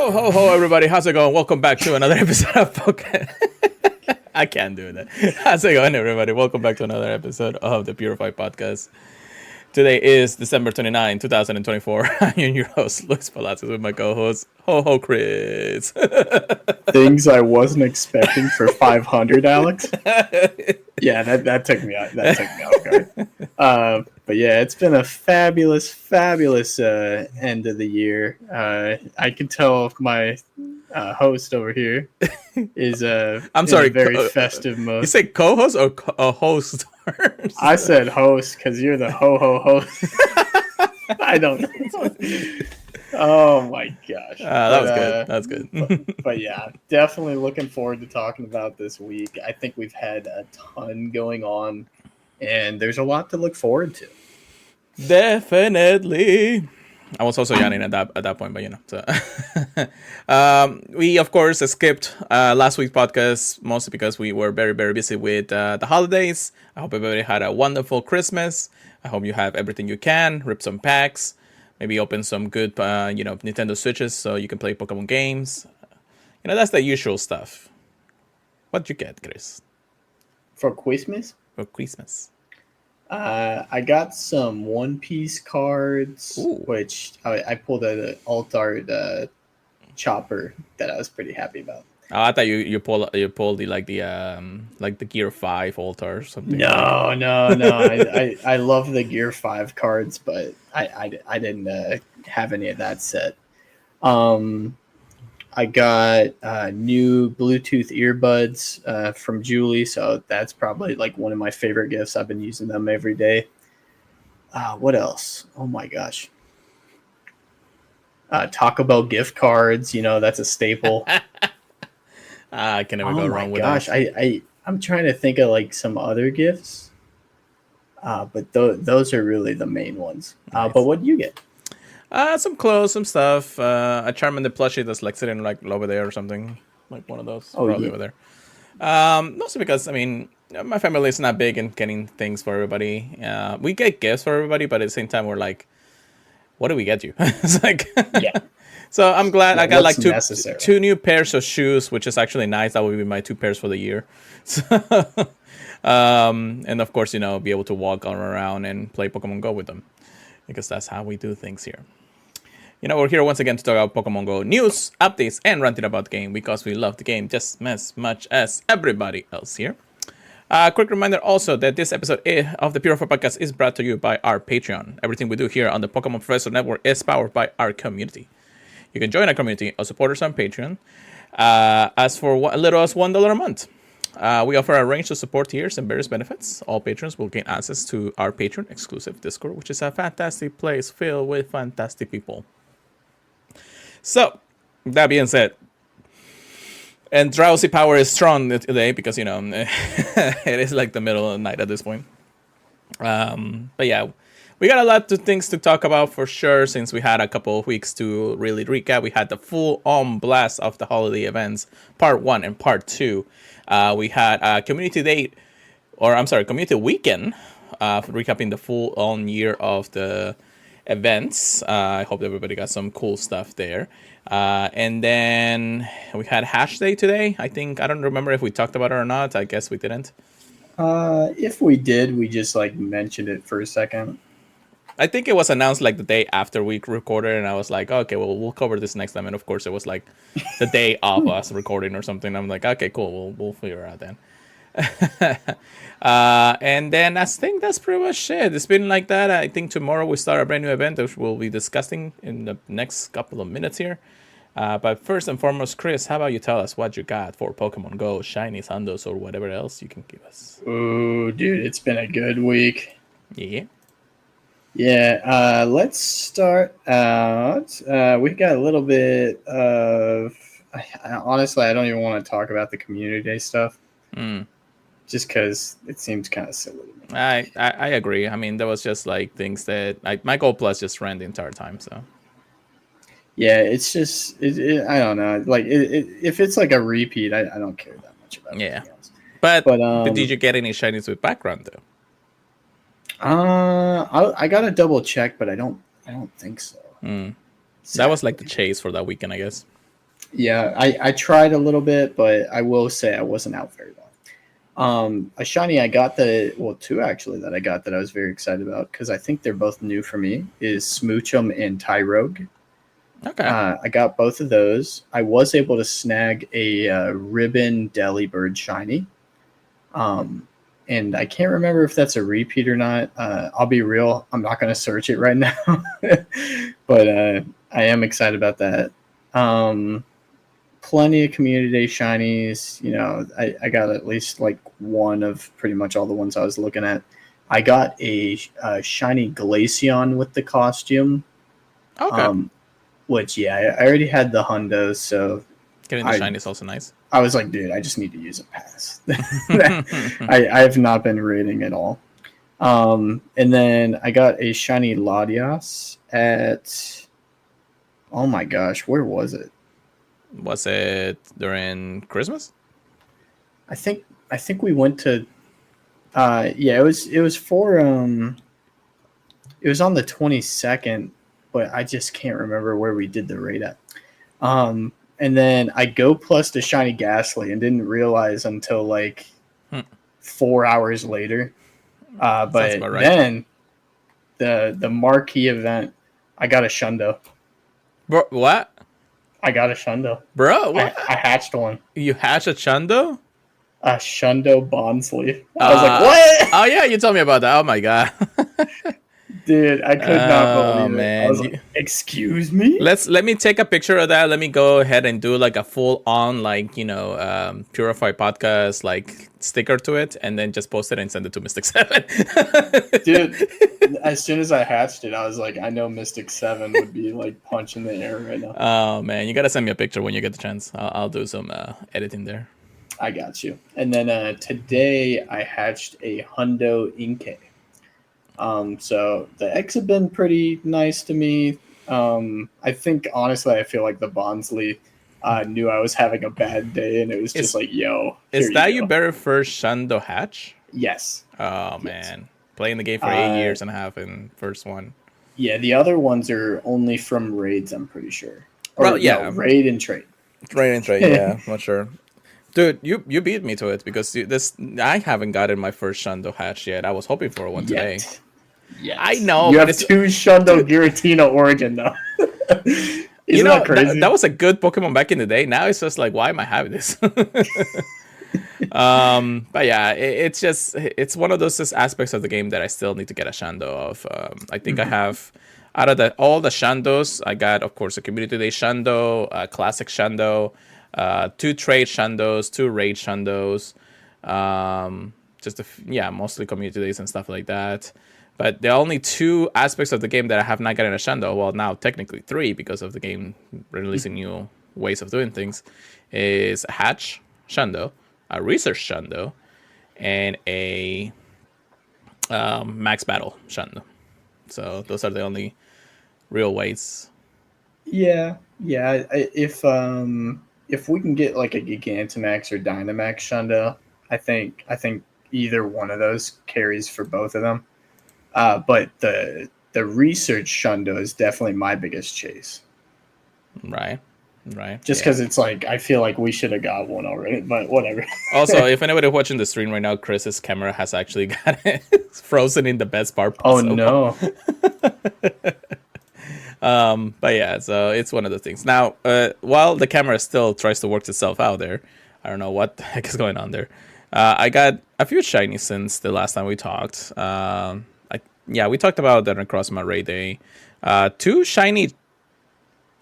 Ho, ho, ho, everybody. How's it going? Welcome back to another episode of Pokémon. I can't do that. How's it going, everybody? Welcome back to another episode of the Purified podcast. Today is December 29, 2024. I'm your host, Luis Palacios, with my co-host, Ho Ho Chris. Things I wasn't expecting for 500, Alex. Yeah, that took me out. That took me off guard. But yeah, it's been a fabulous end of the year. I can tell my host over here is I'm sorry, in a very festive mode. You say co-host or host? I said host because you're the ho host. I don't know. Oh my gosh. That was good. That's good. But yeah, definitely looking forward to talking about this week. I think we've had a ton going on, and there's a lot to look forward to. Definitely. I was also yawning at that point, but you know. So. We of course skipped last week's podcast mostly because we were very busy with the holidays. I hope everybody had a wonderful Christmas. I hope you have everything you can. Rip some packs. Maybe open some good, Nintendo Switches so you can play Pokemon games. That's the usual stuff. What'd you get, Chris? For Christmas? For Christmas. I got some One Piece cards, which I pulled an alt-art chopper that I was pretty happy about. Oh, I thought you pulled the Gear 5 altar or something. No. I love the Gear 5 cards, but I didn't have any of that set. I got new Bluetooth earbuds from Julie, so that's probably like one of my favorite gifts. I've been using them every day. What else? Oh my gosh. Taco Bell gift cards, that's a staple. I can never go wrong with that. Oh my gosh, I'm trying to think of like some other gifts, but those are really the main ones. Nice. But what do you get? Some clothes, some stuff. A Charmander plushie that's like sitting like over there or something, like one of those. Probably over there. Mostly because my family is not big in getting things for everybody. We get gifts for everybody, but at the same time we're like, what do we get you? It's like, yeah. So I'm glad I got like two new pairs of shoes, which is actually nice. That will be my 2 pairs for the year. So, and of course, be able to walk around and play Pokemon Go with them, because that's how we do things here. We're here once again to talk about Pokemon Go news, updates, and ranting about the game because we love the game just as much as everybody else here. Quick reminder also that this episode of the Purified Podcast is brought to you by our Patreon. Everything we do here on the Pokemon Professor Network is powered by our community. You can join our community or support us on Patreon. As for as little as $1 a month. We offer a range of support tiers and various benefits. All patrons will gain access to our Patreon exclusive Discord, which is a fantastic place filled with fantastic people. So, that being said, and drowsy power is strong today because, it is like the middle of the night at this point. But yeah, we got a lot of things to talk about for sure since we had a couple of weeks to really recap. We had the full-on blast of the holiday events, part 1 and part 2. We had a community weekend, recapping the full-on year of the events. I hope everybody got some cool stuff there. And then we had Hash Day today. I don't remember if we talked about it or not. I guess we didn't. If we did, we just mentioned it for a second. I think it was announced the day after we recorded, and I was like, okay, well, we'll cover this next time. And of course, it was the day of us recording or something. I'm like, okay, cool, we'll figure it out then. And then I think that's pretty much it. It's been like that. I think tomorrow we start a brand new event, which we'll be discussing in the next couple of minutes here. But first and foremost, Chris, how about you tell us what you got for Pokemon Go, Shiny Sundos, or whatever else you can give us? Ooh, dude, it's been a good week. Yeah. Yeah, let's start out. We've got a little bit of... honestly, I don't even want to talk about the Community Day stuff. Just because it seems kind of silly to me. I agree. There was just things that... my Gold Plus just ran the entire time, so... Yeah, it's just... I don't know. If it's a repeat, I don't care that much about it. Yeah. But did you get any shinies with background, though? I gotta double check, but I don't think so. That was the chase for that weekend, I guess. Yeah, I tried a little bit, but I will say I wasn't out very long. A shiny I got two actually that I got that I was very excited about because I think they're both new for me is Smoochum and Tyrogue. Okay. I got both of those. I was able to snag a Ribbon Delibird shiny. And I can't remember if that's a repeat or not. I'll be real, I'm not going to search it right now, but I am excited about that. Plenty of community day shinies. I got at least like one of pretty much all the ones I was looking at. I got a shiny Glaceon with the costume. Okay. Which, yeah, I already had the Hundo, so Getting the shiny is also nice. I was like, dude, I just need to use a pass. I have not been raiding at all. And then I got a shiny Latias at, oh my gosh, where was it? Was it during Christmas? I think we went to yeah, it was for it was on the 22nd, but I just can't remember where we did the raid at. And then I go plus to shiny Ghastly and didn't realize until like 4 hours later. But right. then the marquee event, I got a Shundo. Bro, what? I got a Shundo. Bro, what? I hatched one. You hatched a Chundo? A Shundo Bonsly. I was like, what? Oh, yeah, you told me about that. Oh, my God. Dude, I could not believe man. it. I was like, excuse me? Let me take a picture of that. Let me go ahead and do like a full on Purified podcast like sticker to it, and then just post it and send it to Mystic 7. Dude, as soon as I hatched it, I was like, I know Mystic 7 would be like punching the air right now. Oh man, you gotta send me a picture when you get the chance. I'll do some editing there. I got you. And then today I hatched a Hundo Inkay. So the eggs have been pretty nice to me. I think honestly, I feel like the Bonsly knew I was having a bad day, and it was just like, "Yo, is that your very first Shundo hatch?" Yes. Oh man, playing the game for 8 years and a half, and first one. Yeah, the other ones are only from raids. I'm pretty sure. Raid and trade. Raid and trade. Yeah, not sure. Dude, you beat me to it because I haven't gotten my first Shundo hatch yet. I was hoping for one today. Yeah, I know. You have two Shundo Giratina Origin though. Isn't that crazy? That was a good Pokemon back in the day. Now it's just like, why am I having this? But yeah, it's one of those aspects of the game that I still need to get a Shando of. I think I have out of all the Shandos, I got of course a Community Day Shando, a Classic Shando, 2 Trade Shandos, 2 Raid Shandos, mostly Community Days and stuff like that. But the only 2 aspects of the game that I have not gotten a Shando, well, now technically 3 because of the game releasing new ways of doing things, is a Hatch Shando, a Research Shando, and a Max Battle Shando. So those are the only real ways. Yeah. If we can get like a Gigantamax or Dynamax Shando, I think either one of those carries for both of them. But the Research Shundo is definitely my biggest chase. Right. Just because it's like, I feel like we should have got one already, but whatever. Also, if anybody watching the stream right now, Chris's camera has actually got it frozen in the best part possible. Oh, no. But yeah, so it's one of the things. Now, while the camera still tries to work itself out there, I don't know what the heck is going on there. I got a few shinies since the last time we talked. We talked about that across my raid day. 2 shiny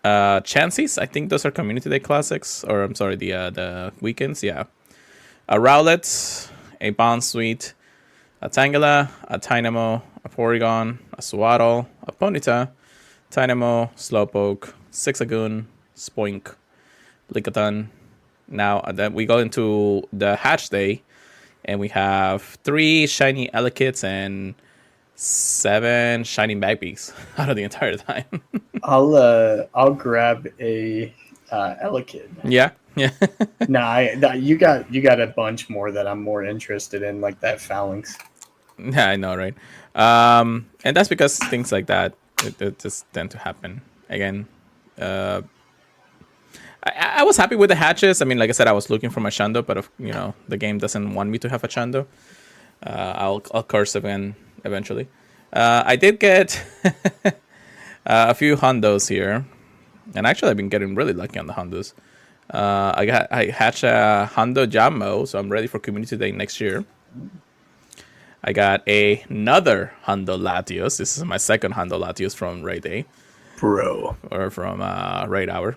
Chanseys. I think those are Community Day classics, or I'm sorry, the weekends. Yeah, a Rowlet, a Bonsweet, a Tangela, a Tynamo, a Porygon, a Swaddle, a Ponyta, Tynamo, Slowpoke, Zigzagoon, Spoink, Lickitung. Now that we go into the hatch day, and we have 3 shiny Elekits and 7 shiny Magpies out of the entire time. I'll grab a Elekid. Yeah. You got a bunch more that I'm more interested in, like that Phalanx. Yeah, I know, right? And that's because things like that it just tend to happen again. I was happy with the hatches. I mean, like I said, I was looking for my Shando, but the game doesn't want me to have a Shando. I'll curse again eventually. I did get a few Hondos here, and actually I've been getting really lucky on the Hondos. I hatched a Hondo Jammo, so I'm ready for Community Day next year. I got another Hondo Latios. This is my second Hondo Latios from Raid Day. Bro. Or from Raid Hour.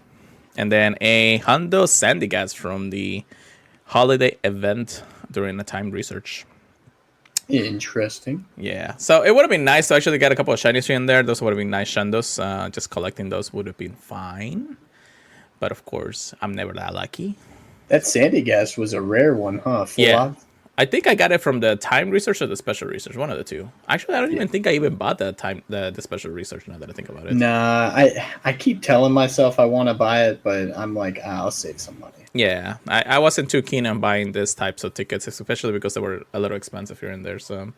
And then a Hondo Sandigas from the holiday event during the time research. Interesting. Yeah. So it would have been nice to actually get a couple of shinies here and there. Those would have been nice Shandos. Just collecting those would have been fine. But of course, I'm never that lucky. That Sandy Gas was a rare one, huh? Yeah. I think I got it from the time research or the special research, one of the two. Actually, I don't even think I even bought the special research now that I think about it. Nah, I keep telling myself I want to buy it, but I'm like, I'll save some money. Yeah, I wasn't too keen on buying these types of tickets, especially because they were a little expensive here and there. So,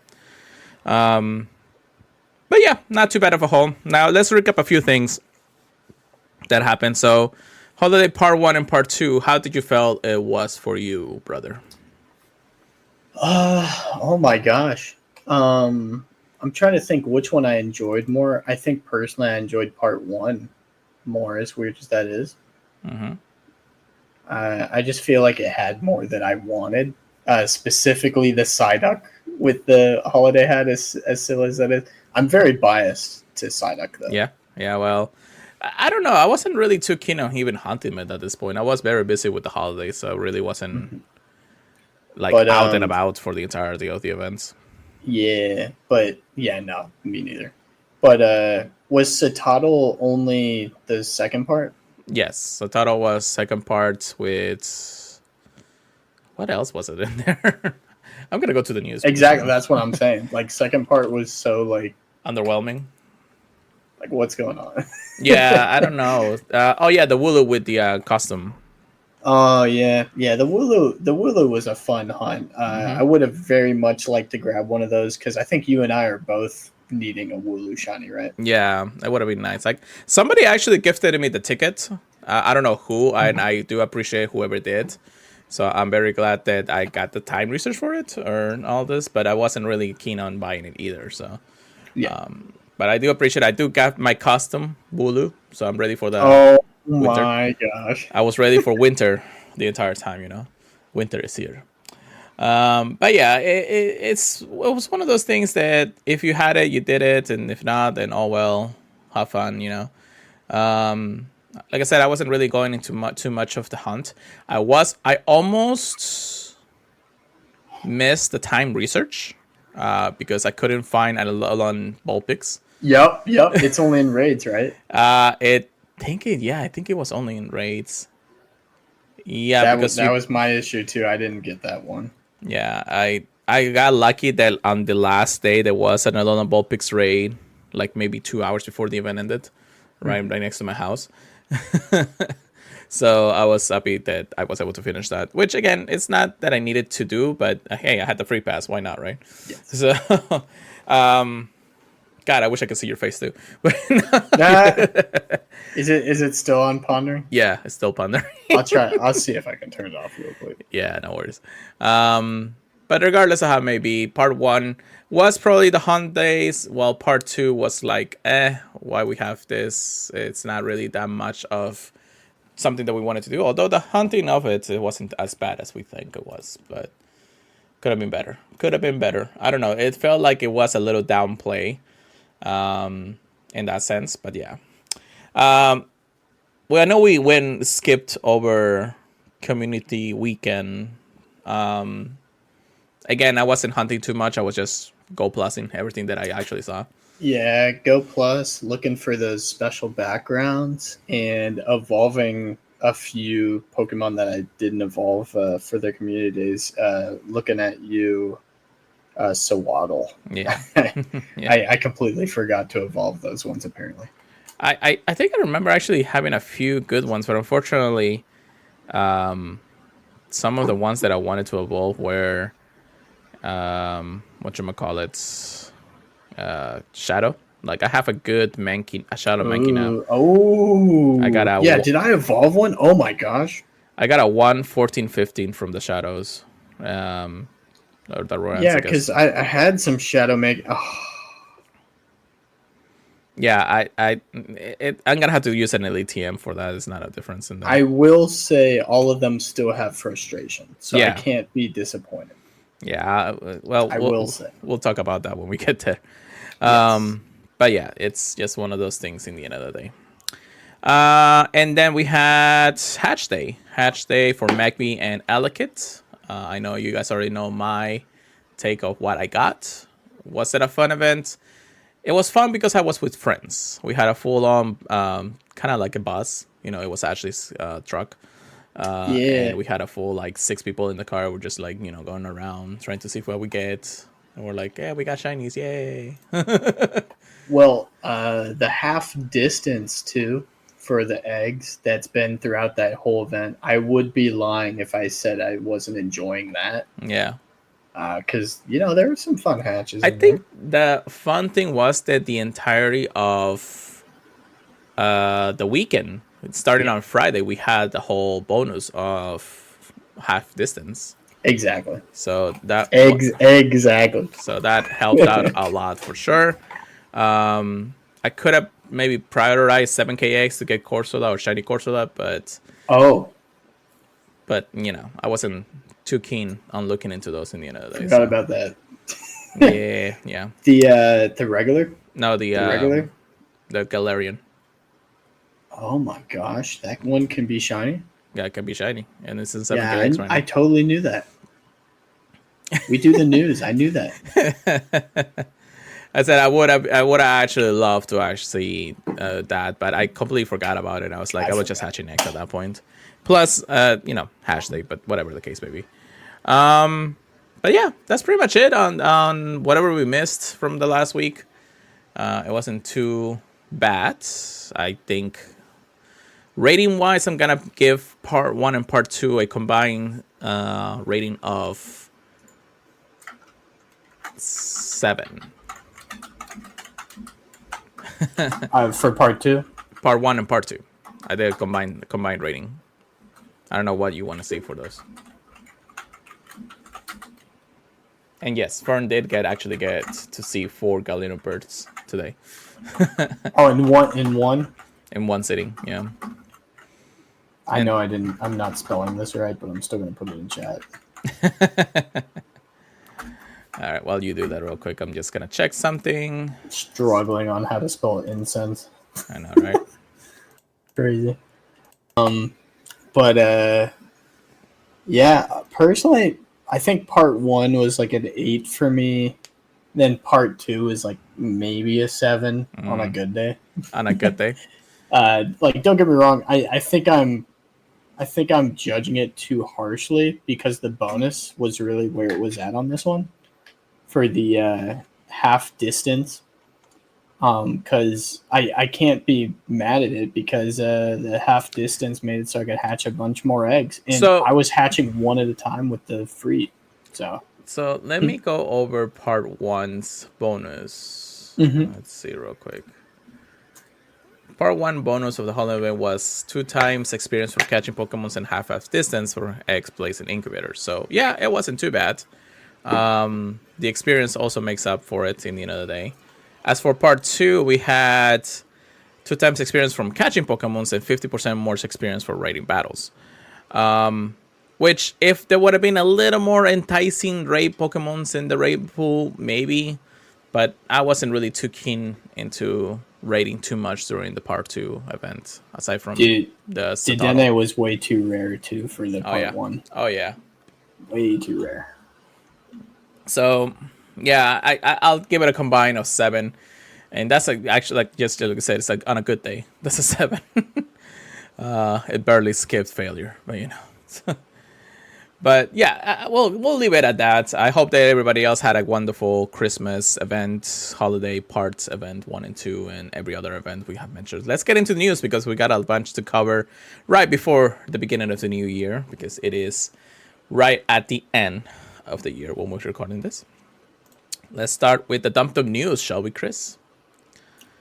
but yeah, not too bad of a haul. Now let's recap a few things that happened. So, Holiday Part 1 and Part 2, how did you feel it was for you, brother? Oh my gosh. I'm trying to think which one I enjoyed more. I think personally I enjoyed Part 1 more, as weird as that is. Mm-hmm. I just feel like it had more that I wanted. Specifically the Psyduck with the holiday hat, as silly as that is. I'm very biased to Psyduck, though. Yeah, well, I don't know. I wasn't really too keen on even hunting it at this point. I was very busy with the holidays, so I really wasn't out and about for the entirety of the events. Yeah, but yeah, no, me neither. But was Satotl only the second part? Yes, Satotl was second part with... What else was it in there? I'm going to go to the news. Exactly, that's what I'm saying. Second part was so, underwhelming. What's going on? Yeah, I don't know. The Wooloo with the costume. Oh, yeah. Yeah, the Wooloo was a fun hunt. I would have very much liked to grab one of those, because I think you and I are both needing a Wooloo shiny, right? Yeah, that would have been nice. Somebody actually gifted me the ticket. I don't know who, and I do appreciate whoever did. So I'm very glad that I got the time research for it or all this, but I wasn't really keen on buying it either. So, yeah. But I do appreciate it. I do got my custom Wooloo, so I'm ready for the winter. My gosh. I was ready for winter the entire time, Winter is here. But yeah, it was one of those things that if you had it, you did it, and if not, then oh well, have fun, Like I said, I wasn't really going into too much of the hunt. I almost missed the time research because I couldn't find Alon Bulpix. Yep. It's only in raids, right? I think it was only in raids. Yeah, that was my issue too. I didn't get that one. Yeah, I got lucky that on the last day there was an Alona Bulpix raid, maybe 2 hours before the event ended, right next to my house. So I was happy that I was able to finish that. Which again, it's not that I needed to do, but hey, I had the free pass. Why not, right? Yes. So, God, I wish I could see your face too. Is it still on pondering? Yeah, it's still pondering. I'll try. I'll see if I can turn it off real quick. Yeah, no worries. But regardless of how it may be, part 1 was probably the hunt days, while part 2 was why we have this? It's not really that much of something that we wanted to do. Although the hunting of it wasn't as bad as we think it was, but could have been better. I don't know. It felt like it was a little downplay. In that sense, but yeah. Well, I know we skipped over community weekend. Again, I wasn't hunting too much. I was just Go Plusing everything that I actually saw. Yeah, Go Plus, looking for those special backgrounds and evolving a few Pokemon that I didn't evolve for the community days. Looking at you, Sawaddle. Yeah. Yeah. I completely forgot to evolve those ones, apparently. I think I remember actually having a few good ones, but unfortunately, some of the ones that I wanted to evolve were, whatchamacallit, Shadow. Like I have a good a shadow Mankey now. Oh, I got a yeah. Did I evolve one? Oh my gosh. I got a 1/14/15 from the shadows. Or the Royals, Yeah, I guess. because I had some shadow make. Oh, Yeah, I'm gonna have to use an elite TM for that. It's not a difference in that. I will say all of them still have frustration, so I Yeah, can't be disappointed. yeah. Well, I will say we'll talk about that when we get there. yes. But yeah, it's just one of those things in the end of the day. And then we had Hatch Day. Hatch Day for Magby and Elekit. I know you guys already know my take of what I got. Was it a fun event? It was fun because I was with friends. We had a full-on, kind of like a bus. It was actually a truck. Yeah. And we had a full, like, 6 people in the car. We're just, like, going around, trying to see what we get. And we're like, yeah, we got shinies, yay. Well, the half distance too for the eggs that's been throughout that whole event. I would be lying if I said I wasn't enjoying that. Yeah. Because there were some fun hatches I in there. think the fun thing was that the entirety of the weekend, starting on Friday, we had the whole bonus of half distance. Exactly. So that Exactly. so that helped out a lot for sure. I could have maybe prioritized 7k eggs to get Corsola or shiny Corsola, but Oh, I wasn't too keen on looking into those in the end of the day. forgot about that. Yeah. The regular. No, The regular. the Galarian. Oh my gosh, that one can be shiny. Yeah, it can be shiny, and it's in 7k Yeah, eggs right now. I totally knew that. We do the news. I knew that. I said I would have actually loved to actually that, but I completely forgot about it. I was like, I was just hatching eggs at that point. Plus, hash day, but whatever the case may be. But yeah, that's pretty much it on whatever we missed from the last week. It wasn't too bad. I think rating wise, I'm gonna give part 1 and part 2 a combined rating of 7. For part 2. Part 1 and part 2. I did a combined rating. I don't know what you want to say for those. And yes, Fern did actually get to see 4 Galeno birds today. Oh, in one. In one sitting, yeah. I know I didn't. I'm not spelling this right, but I'm still gonna put it in chat. All right, while you do that real quick, I'm just gonna check something. Struggling on how to spell incense. I know, right? Crazy. But yeah. Personally, I think part 1 was like an 8 for me. Then part 2 is like maybe a 7 on a good day. On a good day. Like, don't get me wrong. I think I'm judging it too harshly because the bonus was really where it was at on this one for the half distance. Because I can't be mad at it because the half distance made it so I could hatch a bunch more eggs, and I was hatching one at a time with the free. So let me go over part 1's bonus. Mm-hmm. Let's see real quick. Part 1 bonus of the whole event was 2 times experience for catching Pokemon and half distance for eggs placed in incubators. So yeah, it wasn't too bad. The experience also makes up for it in the end of the day. As for part 2, we had 2 times experience from catching Pokemon and 50% more experience for raiding battles. Which, if there would have been a little more enticing raid Pokemon in the raid pool, maybe. But I wasn't really too keen into raiding too much during the part 2 event, aside from the Dedenne was way too rare too for the part 1. Oh yeah, way too rare. So yeah, I'll give it a combine of 7, and that's actually like just like I said, it's like on a good day, that's a 7. It barely skipped failure, but But yeah, we'll leave it at that. I hope that everybody else had a wonderful Christmas event, holiday parts event 1 and 2, and every other event we have mentioned. Let's get into the news because we got a bunch to cover right before the beginning of the new year, because it is right at the end of the year when we're recording this. Let's start with the dumped up news, shall we, Chris?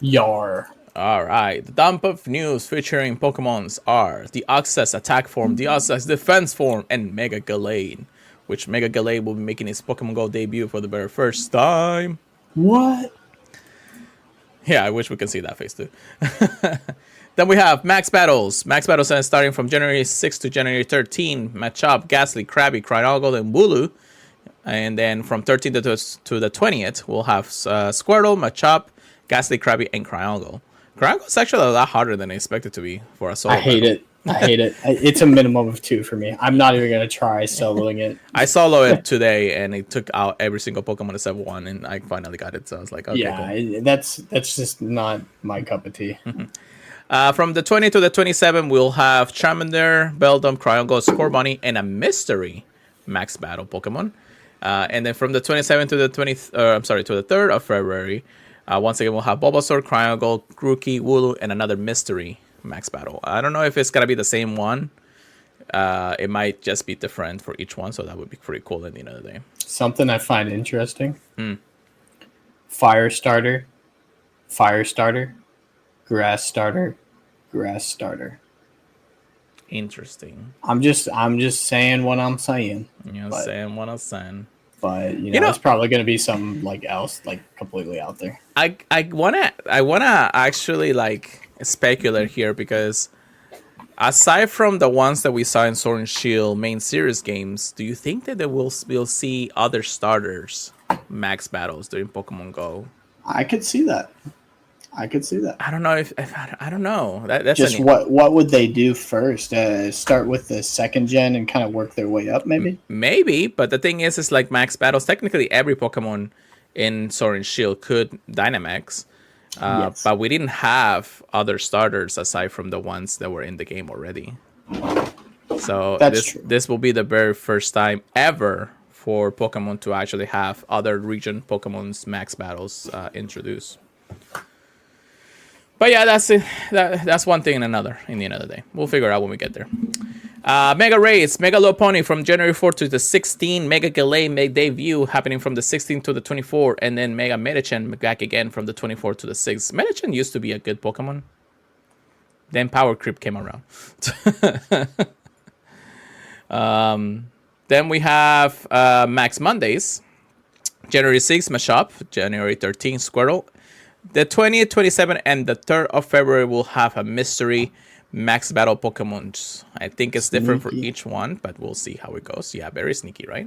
Yar. All right. The dump of news featuring Pokemons are the Oxus attack form, the Oxus defense form, and Mega Gallade, which Mega Gallade will be making its Pokemon Go debut for the very first time. What? Yeah, I wish we could see that face too. Then we have Max Battles. Max Battles starting from January 6th to January 13. Machop, Ghastly, Krabby, Cryogonal, and Wooloo. And then from 13th to the 20th, we'll have Squirtle, Machop, Ghastly, Krabby, and Cryogonal. Cryogonal is actually a lot harder than I expected to be for a solo. I hate it. I hate it. It's a minimum of 2 for me. I'm not even going to try soloing it. I soloed it today, and it took out every single Pokemon except one, and I finally got it. So I was like, okay, yeah, cool. that's just not my cup of tea. From the 20th to the 27th, we'll have Charmander, Beldum, Cryogonal, Scorbunny, and a mystery Max Battle Pokemon. And then from the 27th to the 3rd of February, once again we'll have Bulbasaur, Cryogonal, Grookey, Wooloo, and another mystery Max Battle. I don't know if it's gonna be the same one. It might just be different for each one, so that would be pretty cool at the end of the day. Something I find interesting. Fire starter, grass starter, grass starter. Interesting. I'm just saying what I'm saying. Saying what I'm saying. But you know, it's probably going to be something like else, like completely out there. I wanna actually like speculate here because aside from the ones that we saw in Sword and Shield main series games, do you think that we'll see other starters max battles during Pokemon Go? I could see that. I don't know if I don't know. That's just what would they do first? Start with the second gen and kind of work their way up, maybe. Maybe, but the thing is like max battles. Technically, every Pokemon in Sword and Shield could Dynamax, Yes. but we didn't have other starters aside from the ones that were in the game already. So this will be the very first time ever for Pokemon to actually have other region Pokemon's max battles introduced. But yeah, that's it. That's one thing and another in the end of the day. We'll figure out when we get there. Mega Raids, Mega Lopunny from January 4th to the 16th. Mega Gallade Mega debut happening from the 16th to the 24th. And then Mega Medicham back again from the 24th to the 6th. Medicham used to be a good Pokemon. Then Power Creep came around. Then we have Max Mondays. January 6th, Machop. January 13th, Squirtle. The 20th, 27th, and the 3rd of February will have a mystery max battle Pokemon. I think it's different for each one, but we'll see how it goes. Yeah, very sneaky, right?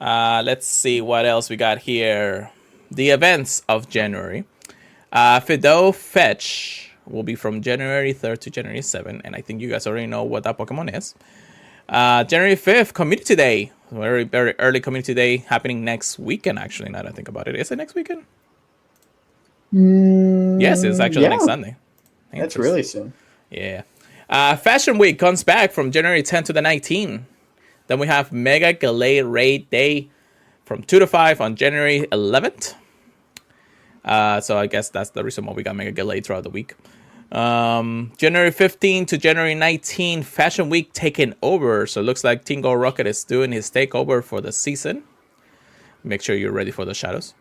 Let's see what else we got here. The events of January. Fido Fetch will be from January 3rd to January 7th, and I think you guys already know what that Pokemon is. January 5th, Community Day. Very, very early Community Day happening next weekend, actually, now that I think about it. Is it next weekend? Yes, it's actually next Sunday. That's really soon. Yeah. Fashion Week comes back from January 10th to the 19th. Then we have Mega Gallade Raid Day from 2 to 5 on January 11th. So I guess that's the reason why we got Mega Gallade throughout the week. January 15th to January 19th, Fashion Week taking over. So it looks like Team Go Rocket is doing his takeover for the season. Make sure you're ready for the shadows.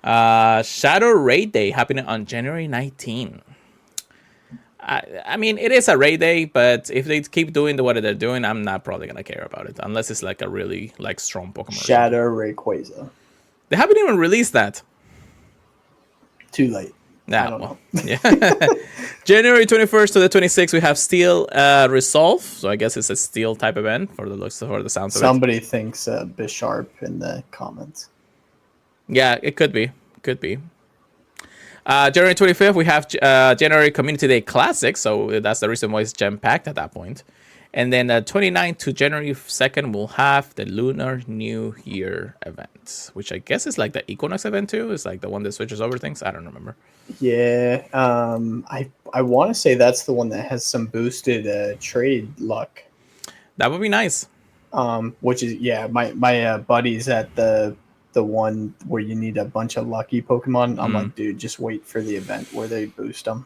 Shadow Raid Day happening on January 19th. I mean, it is a raid day, but if they keep doing what they're doing, I'm not probably gonna care about it unless it's like a really like strong Pokemon. Shadow Rayquaza. They haven't even released that. Too late. Nah, I don't know. Yeah. January 21st to the 26th, we have Steel Resolve. So I guess it's a Steel type event for the sounds of it. Somebody thinks Bisharp in the comments. Yeah, it could be. January 25th, we have January Community Day Classic, so that's the reason why it's jam-packed at that point. And then 29th to January 2nd, we'll have the Lunar New Year event, which I guess is like the Equinox event too. It's like the one that switches over things. I don't remember. Yeah, I want to say that's the one that has some boosted trade luck. That would be nice. Which is my buddies at the one where you need a bunch of lucky Pokemon. I'm like, dude, just wait for the event where they boost them.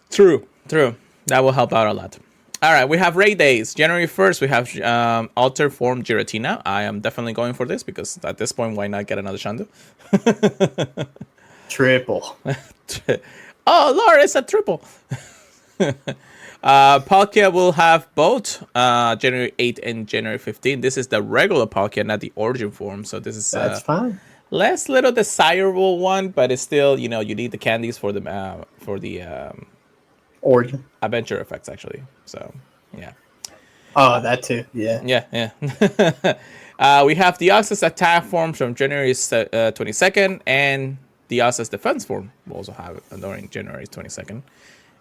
True. That will help out a lot. All right, we have raid days. January 1st, we have Alter Form Giratina. I am definitely going for this because at this point, why not get another Shandu? Triple. Oh, Lord, it's a triple. Palkia will have both January 8th and January 15th. This is the regular Palkia, not the origin form. So this is That's fine. less little desirable one, but it's still, you need the candies for the Origin. adventure effects actually. So yeah. Oh, that too. Yeah. Yeah. We have the Oxus attack form from January 22nd, and the Oxus defense form will also have it during January 22nd.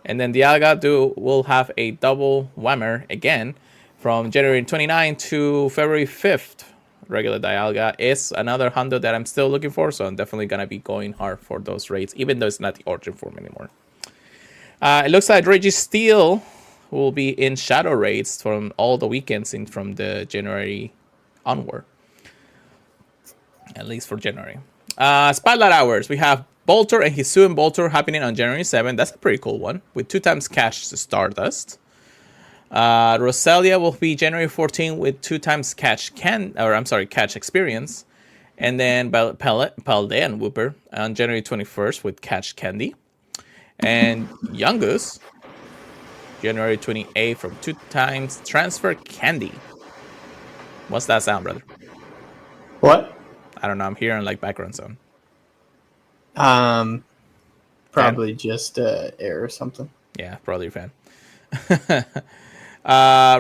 And then the Alga will have a double whammer again from January 29th to February 5th. Regular Dialga is another hundo that I'm still looking for, so I'm definitely going to be going hard for those raids, even though it's not the origin form anymore. It looks like Registeel will be in shadow raids from all the weekends from the January onward. At least for January. Spotlight Hours. We have Bolter and Hisuian Bolter happening on January 7th. That's a pretty cool one. With 2 times cash to Stardust. Roselia will be January 14th with 2 times catch experience. And then Paldean Whooper on January 21st with catch candy. And Yungus, January 28th from 2 times transfer candy. What's that sound, brother? What? I don't know. I'm hearing like background sound. Probably just air or something. Yeah, probably a fan.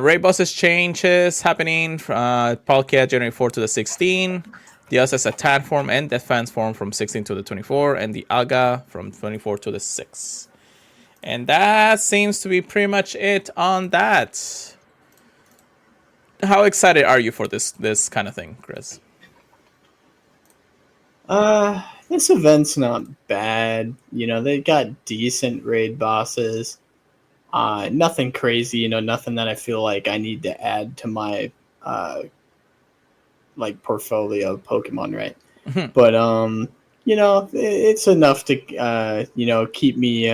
Raid bosses changes happening. Palkia January 4 to the 16. The SS attack form and defense form from 16 to the 24, and the Aga from 24 to the 6. And that seems to be pretty much it on that. How excited are you for this kind of thing, Chris? This event's not bad. They got decent raid bosses. Nothing crazy, nothing that I feel like I need to add to my portfolio of Pokemon, right? But it's enough to keep me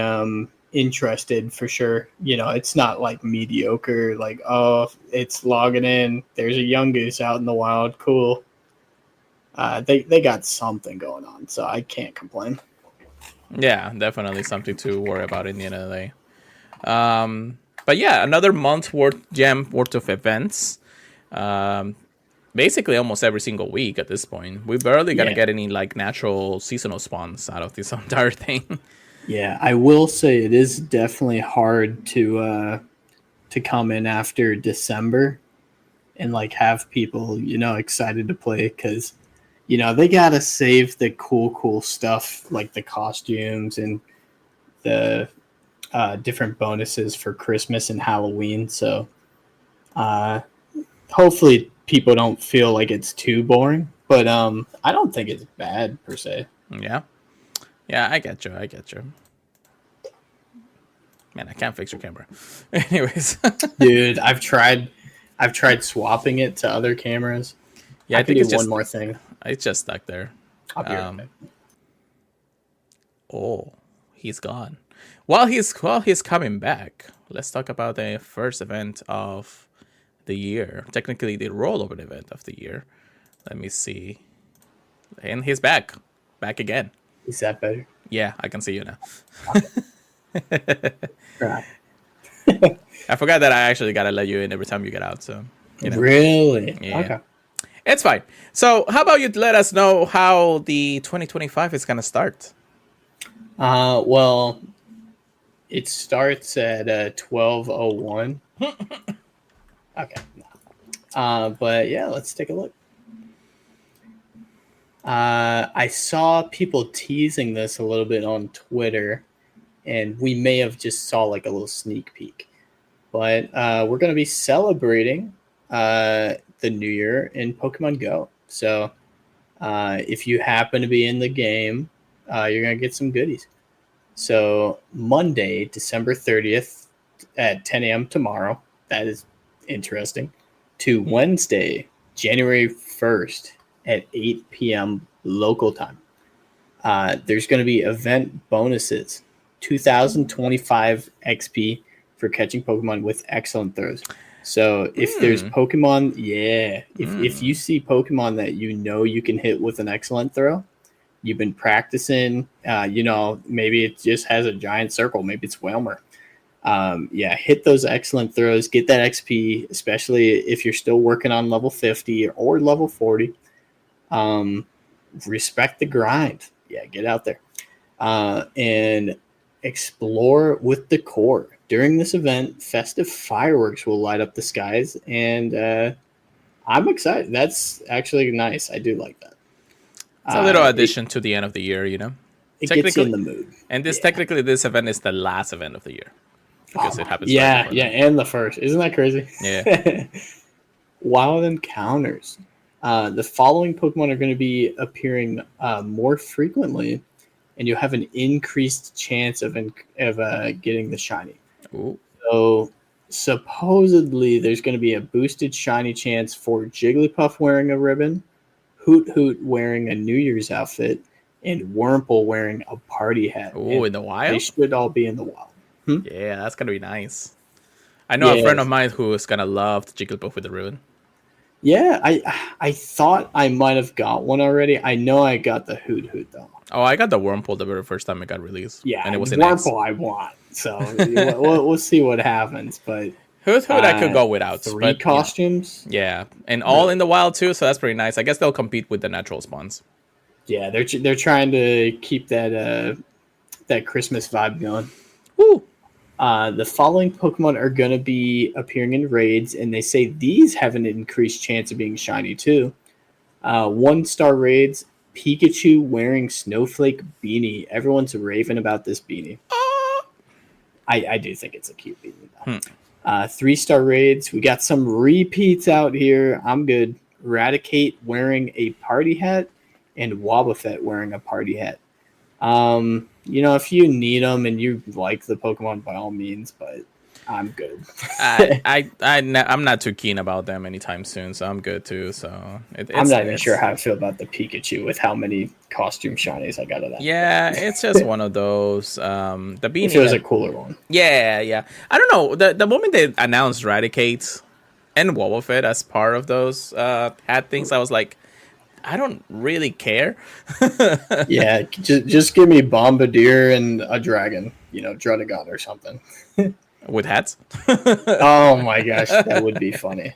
interested for sure. It's not like mediocre, like, oh, it's logging in, there's a Yungoos out in the wild, cool. They got something going on, so I can't complain. Yeah, definitely something to worry about in the end of the day. But yeah, another month worth of events. Basically almost every single week at this point. We're barely gonna get any like natural seasonal spawns out of this entire thing. Yeah, I will say it is definitely hard to come in after December and like have people excited to play, because they gotta save the cool stuff like the costumes and the different bonuses for Christmas and Halloween. So hopefully people don't feel like it's too boring, but I don't think it's bad per se. Yeah, I get you. Man, I can't fix your camera. Anyways, dude, I've tried swapping it to other cameras. Yeah, I think it's one more thing. It's just stuck there. I'll be right back. Oh, he's gone. While he's coming back, let's talk about the first event of the year. Technically, the rollover event of the year. Let me see. And he's back again. Is that better? Yeah, I can see you now. Right. I forgot that I actually gotta let you in every time you get out. So really, yeah. Okay, it's fine. So how about you let us know how the 2025 is gonna start? Well, it starts at 12:01. Okay. But yeah, let's take a look. I saw people teasing this a little bit on Twitter, and we may have just saw like a little sneak peek. But we're going to be celebrating the new year in Pokemon Go. So if you happen to be in the game, you're going to get some goodies. So Monday, December 30th at 10 a.m. tomorrow. That is interesting. To Wednesday, January 1st at 8 p.m. local time. There's going to be event bonuses. 2025 XP for catching Pokemon with excellent throws. So if there's Pokemon, if you see Pokemon that you can hit with an excellent throw, you've been practicing, maybe it just has a giant circle. Maybe it's Whalmer. Hit those excellent throws, get that XP, especially if you're still working on level 50 or level 40. Respect the grind. Yeah, get out there and explore with the core. During this event, festive fireworks will light up the skies, and I'm excited. That's actually nice. I do like that. It's a little addition to the end of the year, It gets you in the mood. And technically, this event is the last event of the year because it happens. And the first. Isn't that crazy? Yeah. Wild encounters. The following Pokemon are going to be appearing more frequently, and you'll have an increased chance of getting the shiny. Ooh. So supposedly there's going to be a boosted shiny chance for Jigglypuff wearing a ribbon, Hoot Hoot wearing a New Year's outfit, and Wurmple wearing a party hat. Ooh, in the wild? They should all be in the wild. Yeah, that's going to be nice. I know a friend of mine who is going to love the Jigglypuff with the ribbon. Yeah, I thought I might have got one already. I know I got the Hoot Hoot, though. Oh, I got the Wurmple the very first time it got released. Yeah, and it was Wurmple I want. So we'll see what happens. But Hoot Hoot I could go without. Three costumes? Yeah, and all in the wild too, so that's pretty nice. I guess they'll compete with the natural spawns. Yeah, they're trying to keep that Christmas vibe going. Woo! The following Pokemon are going to be appearing in raids, and they say these have an increased chance of being shiny too. 1-star raids, Pikachu wearing Snowflake beanie. Everyone's raving about this beanie. I do think it's a cute beanie, though. 3-star raids, we got some repeats out here. I'm good. Raticate wearing a party hat, and Wobbuffet wearing a party hat. If you need them and you like the Pokemon, by all means, but I'm good. I'm not too keen about them anytime soon, so I'm good too. So I'm not even sure how I feel about the Pikachu with how many costume shinies I got of that. Yeah, it's just one of those. The beanie. If it was a cooler one. Yeah. I don't know. The moment they announced Raticate and Wobbuffet as part of those hat things, I was like, I don't really care. Yeah, just give me Bombardier and a dragon, Druddigon or something. With hats? Oh my gosh, that would be funny.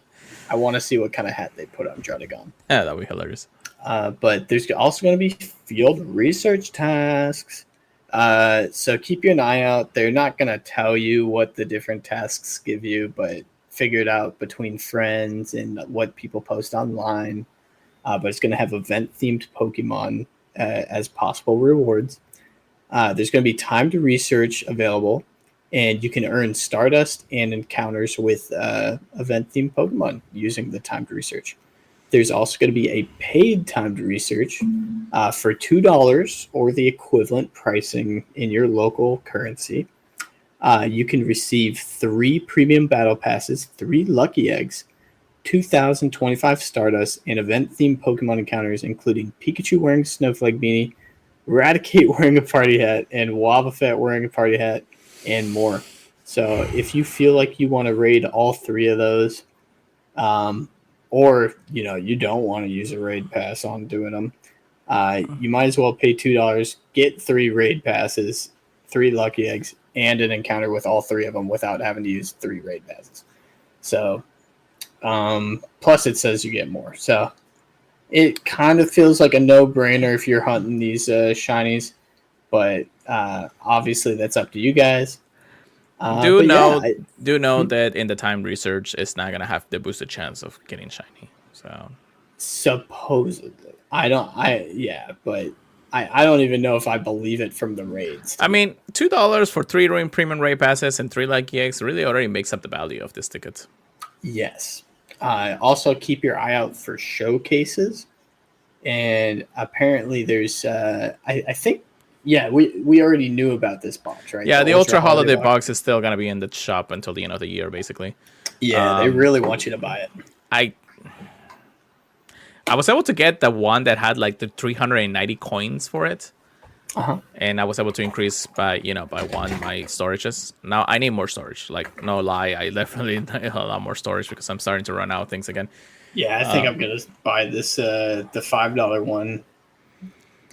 I want to see what kind of hat they put on Druddigon. Yeah, that would be hilarious. But there's also going to be field research tasks. So keep an eye out. They're not going to tell you what the different tasks give you, but figure it out between friends and what people post online. But it's going to have event-themed Pokemon as possible rewards. There's going to be timed research available, and you can earn Stardust and encounters with event-themed Pokemon using the timed research. There's also going to be a paid timed research for $2 or the equivalent pricing in your local currency. You can receive 3 premium battle passes, 3 lucky eggs, 2,025 Stardust, and event-themed Pokemon encounters, including Pikachu wearing a Snowflake beanie, Raticate wearing a party hat, and Wobbuffet wearing a party hat, and more. So if you feel like you want to raid all 3 of those, or you don't want to use a raid pass on doing them, you might as well pay $2, get 3 raid passes, 3 lucky eggs, and an encounter with all 3 of them without having to use 3 raid passes. So plus it says you get more. So it kind of feels like a no-brainer if you're hunting these shinies, but obviously that's up to you guys. Do know that in the timed research, it's not gonna have the boosted chance of getting shiny. So supposedly, I don't even know if I believe it from the raids. I mean, $2 for 3 premium raid passes and 3 lucky eggs really already makes up the value of this ticket. Yes. Also, keep your eye out for showcases, and apparently there's I think we already knew about this box, right? Yeah, the Ultra Holiday box is still gonna be in the shop until the end of the year, basically. Yeah, they really want you to buy it. I was able to get the one that had like the 390 coins for it. And I was able to increase by 1 my storages. Now I need more storage. Like, no lie, I definitely need a lot more storage because I'm starting to run out of things again. Yeah, I think I'm gonna buy this the $5 one.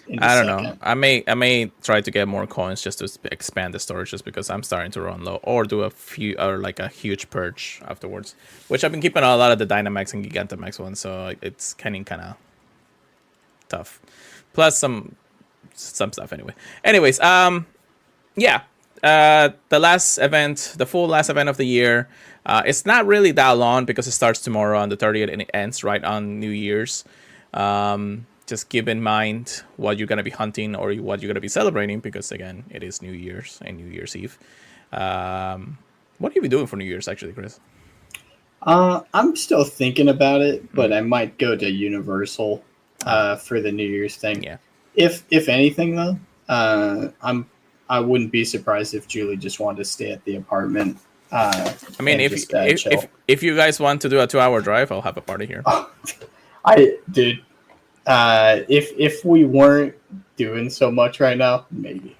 in a I don't know. second. I may try to get more coins just to expand the storage, just because I'm starting to run low, or do a few or like a huge purge afterwards. Which I've been keeping a lot of the Dynamax and Gigantamax ones, so it's kind of tough. Plus some stuff anyway. Anyways, yeah. The last event, the full last event of the year, it's not really that long because it starts tomorrow on the 30th and it ends right on New Year's. Just keep in mind what you're going to be hunting or what you're going to be celebrating, because again, it is New Year's and New Year's Eve. What are you be doing for New Year's actually, Chris? I'm still thinking about it, but I might go to Universal for the New Year's thing. Yeah. If anything though, I wouldn't be surprised if Julie just wanted to stay at the apartment. I mean, if you guys want to do a 2-hour drive, I'll have a party here. Dude, if we weren't doing so much right now, maybe.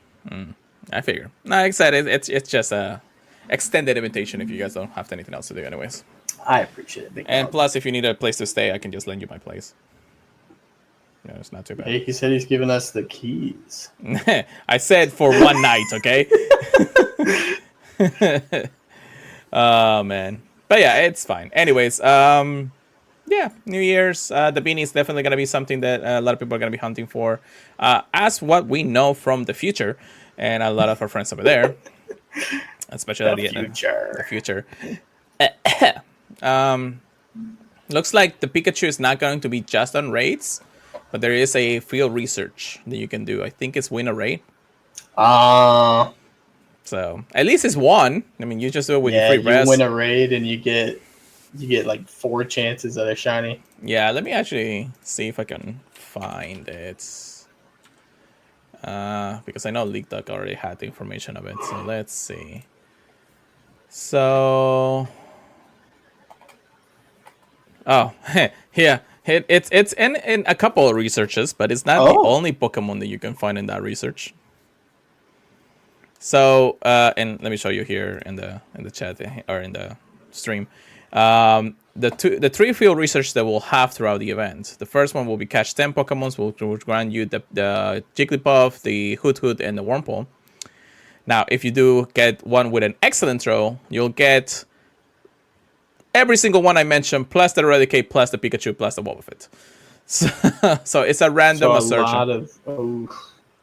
I figure. Like I said, it's just a extended invitation if you guys don't have anything else to do, anyways. I appreciate it. And plus, if you need a place to stay, I can just lend you my place. No, it's not too bad. Hey, he said he's giving us the keys. I said for one night, okay? Oh, man. But yeah, it's fine. Anyways, yeah, New Year's. The beanie is definitely going to be something that a lot of people are going to be hunting for. As what we know from the future, and a lot of our friends over there, especially the future. Looks like the Pikachu is not going to be just on raids, but there is a field research that you can do. I think it's win a raid. So at least it's one. I mean, you just do it with your free res. You win a raid and you get like 4 chances at a shiny. Yeah, let me actually see if I can find it. Because I know League Duck already had the information of it. So let's see. So, oh, yeah. It's in a couple of researches, but it's not the only Pokemon that you can find in that research. So, and let me show you here in the chat or in the stream. The 3 field research that we'll have throughout the event. The first one will be catch 10 Pokemons, which grant you the Jigglypuff, the Hoot, and the Wurmple. Now, if you do get one with an excellent throw, you'll get every single one I mentioned, plus the Eradicate, plus the Pikachu, plus the Wobbuffet. So it's a random assertion.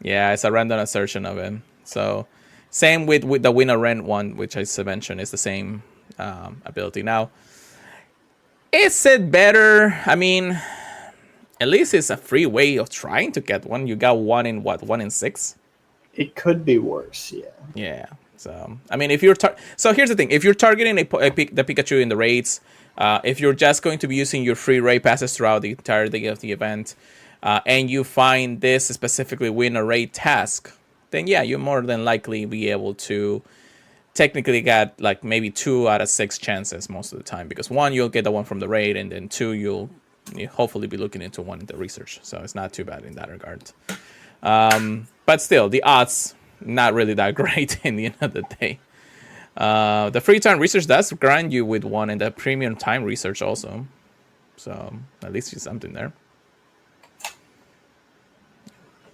Yeah, it's a random assertion of it. So same with the Winner Rent one, which I mentioned is the same ability. Now, is it better? I mean, at least it's a free way of trying to get one. You got 1 in 6? It could be worse, yeah. Yeah. So, I mean, if you're... So, here's the thing. If you're targeting the Pikachu in the raids, if you're just going to be using your free raid passes throughout the entirety of the event, and you find this specifically win a raid task, then yeah, you'll more than likely be able to technically get like maybe 2 out of 6 chances most of the time. Because 1, you'll get the one from the raid, and then 2, you'll hopefully be looking into one in the research. So, it's not too bad in that regard. But still, the odds not really that great in the end of the day. The free time research does grant you with 1, and the premium time research also. So at least there's something there.